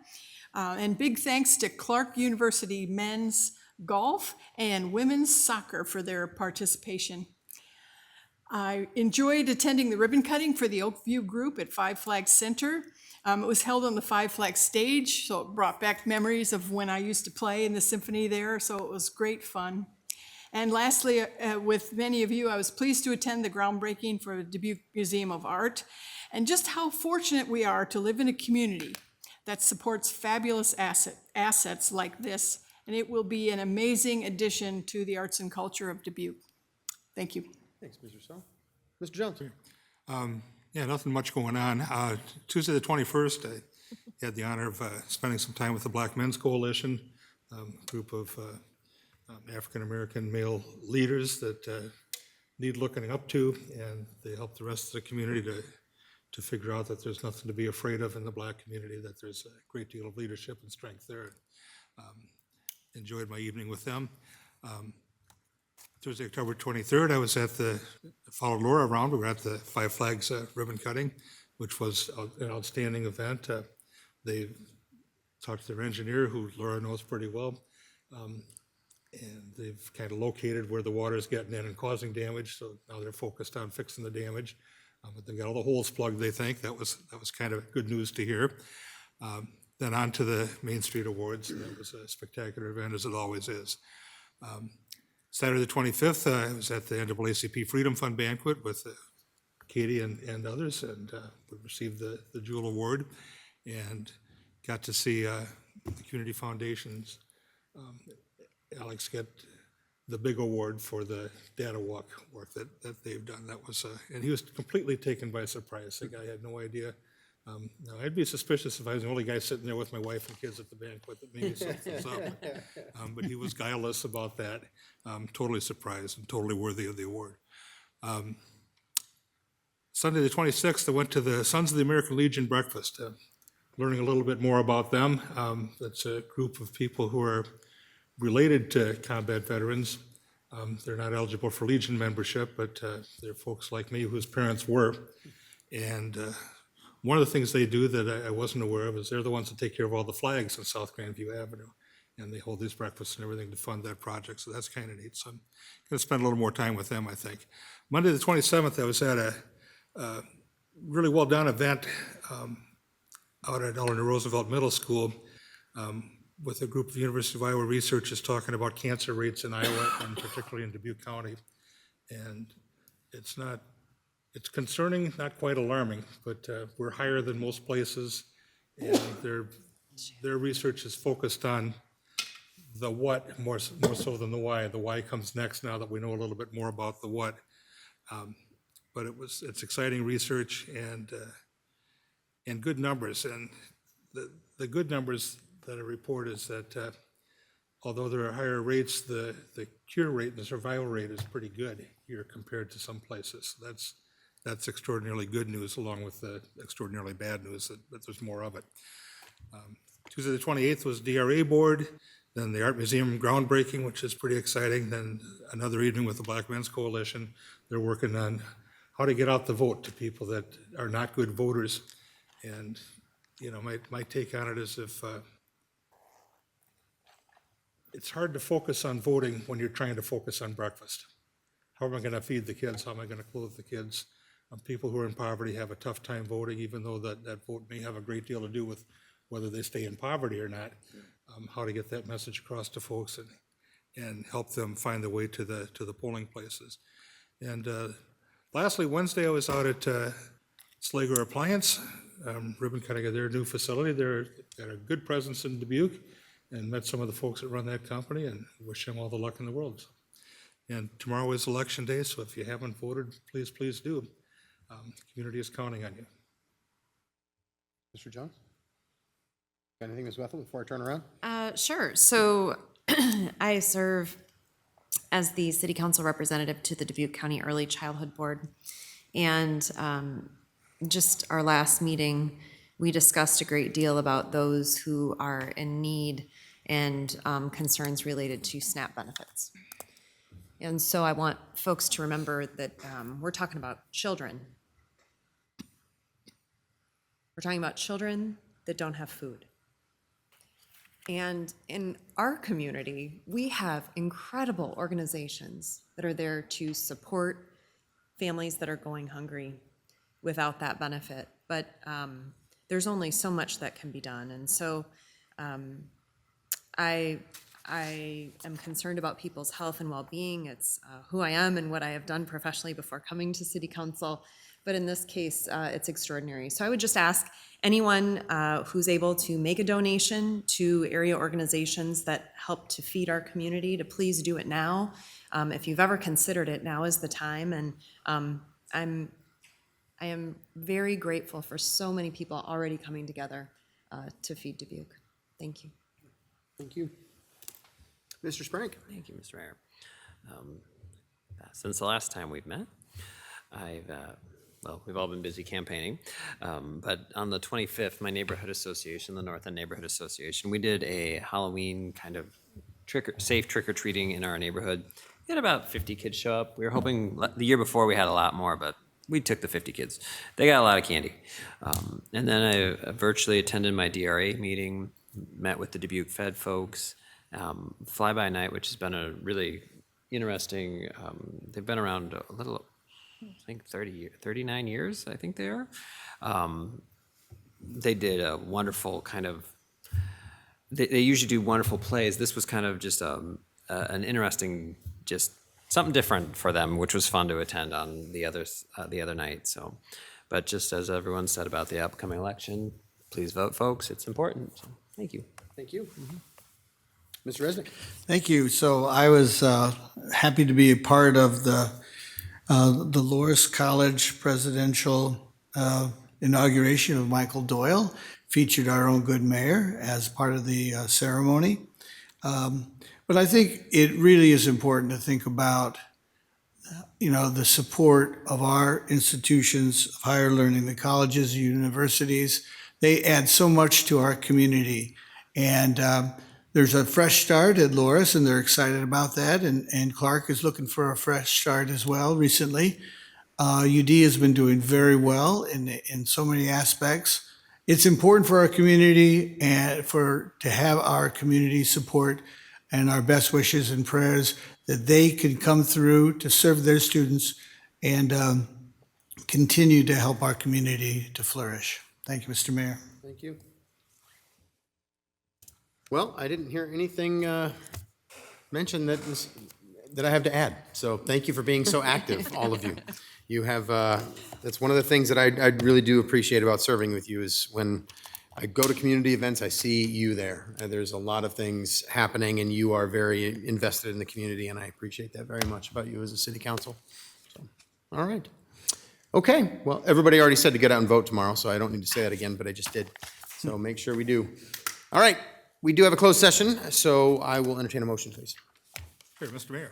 And big thanks to Clark University men's golf and women's soccer for their participation. I enjoyed attending the ribbon cutting for the Oakview group at Five Flags Center. It was held on the Five Flags stage, so it brought back memories of when I used to play in the symphony there, so it was great fun. And lastly, with many of you, I was pleased to attend the groundbreaking for the Dubuque Museum of Art, and just how fortunate we are to live in a community that supports fabulous assets like this, and it will be an amazing addition to the arts and culture of Dubuque. Thank you. Thanks, Mr. Sell. Mr. Jones. Yeah, nothing much going on. Tuesday the 21st, I had the honor of spending some time with the Black Men's Coalition, a group of African-American male leaders that need looking up to, and they help the rest of the community to figure out that there's nothing to be afraid of in the Black community, that there's a great deal of leadership and strength there. Enjoyed my evening with them. Thursday, October 23rd, I was at followed Laura around. We were at the Five Flags ribbon cutting, which was an outstanding event. They talked to their engineer, who Laura knows pretty well, and they've kind of located where the water's getting in and causing damage, so now they're focused on fixing the damage. But they've got all the holes plugged, they think. That was kind of good news to hear. Then on to the Main Street Awards. That was a spectacular event, as it always is. Saturday the 25th, I was at the NAACP Freedom Fund banquet with Katie and others, and we received the Jewel Award and got to see the Community Foundation's Alex get the big award for the data walk work that they've done. That was, and he was completely taken by surprise. The guy had no idea. Now, I'd be suspicious if I was the only guy sitting there with my wife and kids at the banquet that maybe something's up. But he was guileless about that, totally surprised and totally worthy of the award. Sunday the 26th, I went to the Sons of the American Legion breakfast, learning a little bit more about them. That's a group of people who are related to combat veterans. They're not eligible for Legion membership, but they're folks like me whose parents were. And one of the things they do that I wasn't aware of is they're the ones that take care of all the flags on South Grandview Avenue. And they hold these breakfasts and everything to fund that project, so that's kind of neat. So I'm going to spend a little more time with them, I think. Monday the 27th, I was at a really well-done event out at Eleanor Roosevelt Middle School with a group of University of Iowa researchers talking about cancer rates in Iowa and particularly in Dubuque County. And it's concerning, not quite alarming, but we're higher than most places, and their research is focused on the what more so than the why. The why comes next now that we know a little bit more about the what. But it's exciting research and good numbers. And the good numbers that I report is that although there are higher rates, the cure rate and the survival rate is pretty good here compared to some places. That's extraordinarily good news, along with the extraordinarily bad news that there's more of it. Tuesday the 28th was DRA board, then the Art Museum groundbreaking, which is pretty exciting, then another evening with the Black Men's Coalition. They're working on how to get out the vote to people that are not good voters. And, you know, my take on it is it's hard to focus on voting when you're trying to focus on breakfast. How am I going to feed the kids? How am I going to clothe the kids? People who are in poverty have a tough time voting, even though that vote may have a great deal to do with whether they stay in poverty or not. How to get that message across to folks and help them find the way to the polling places. And lastly, Wednesday I was out at Slager Appliance, ribbon cutting of their new facility. They've got a good presence in Dubuque, and met some of the folks that run that company, and wish them all the luck in the world. And tomorrow is election day, so if you haven't voted, please do. The community is counting on you. Mr. Jones? Got anything, Ms. Bethel, before I turn around? Sure. So I serve as the city council representative to the Dubuque County Early Childhood Board. And just our last meeting, we discussed a great deal about those who are in need and concerns related to SNAP benefits. And so I want folks to remember that we're talking about children. We're talking about children that don't have food. And in our community, we have incredible organizations that are there to support families that are going hungry without that benefit. But there's only so much that can be done. And so I I am concerned about people's health and well-being. It's who I am and what I have done professionally before coming to City Council. But in this case, it's extraordinary. So I would just ask anyone who's able to make a donation to area organizations that help to feed our community to please do it now. If you've ever considered it, now is the time. And I am very grateful for so many people already coming together to feed Dubuque. Thank you. Thank you. Mr. Sprank. Thank you, Mr. Mayor. Since the last time we've met, well, we've all been busy campaigning, but on the 25th, my neighborhood association, the North End Neighborhood Association, we did a Halloween kind of safe trick-or-treating in our neighborhood. We had about 50 kids show up. We were hoping, the year before we had a lot more, but we took the 50 kids. They got a lot of candy. And then I virtually attended my DRA meeting, met with the Dubuque Fed folks, Fly-By-Night, which has been a really interesting, they've been around a little, I think 39 years, I think they are. They did a wonderful kind of, they usually do wonderful plays. This was kind of just an interesting, just something different for them, which was fun to attend on the other night. So, but just as everyone said about the upcoming election, please vote, folks. It's important. So, thank you. Thank you. Mr. Resnick. Thank you. So I was happy to be a part of the Loras College presidential inauguration of Michael Doyle. Featured our own good mayor as part of the ceremony. But I think it really is important to think about, the support of our institutions of higher learning, the colleges, universities. They add so much to our community. And there's a fresh start at Loras, and they're excited about that. And Clark is looking for a fresh start as well recently. UD has been doing very well in so many aspects. It's important for our community and to have our community support and our best wishes and prayers that they can come through to serve their students and continue to help our community to flourish. Thank you, Mr. Mayor. Thank you. Well, I didn't hear anything mentioned that I have to add. So thank you for being so active, all of you. You have, that's one of the things that I really do appreciate about serving with you is when I go to community events, I see you there. There's a lot of things happening and you are very invested in the community and I appreciate that very much about you as a city council. So, all right. Okay, well, everybody already said to get out and vote tomorrow, so I don't need to say that again, but I just did. So make sure we do. All right, we do have a closed session, so I will entertain a motion, please. Here, Mr. Mayor.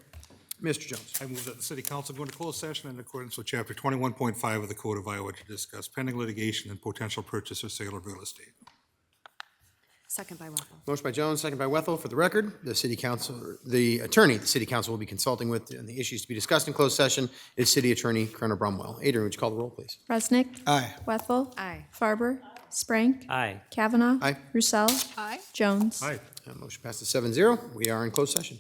Mr. Jones. I move that the city council go into closed session in accordance with chapter 21.5 of the Code of Iowa to discuss pending litigation and potential purchase or sale of real estate. Second by Wethel. Motion by Jones, second by Wethel. For the record, the city council, the attorney the city council will be consulting with and the issues to be discussed in closed session is city attorney Colonel Brumwell. Adrian, would you call the roll, please? Resnick. Aye. Wethel. Aye. Farber. Sprank. Aye. Kavanaugh. Aye. Roussel. Aye. Jones. Aye. Motion passes 7-0. We are in closed session.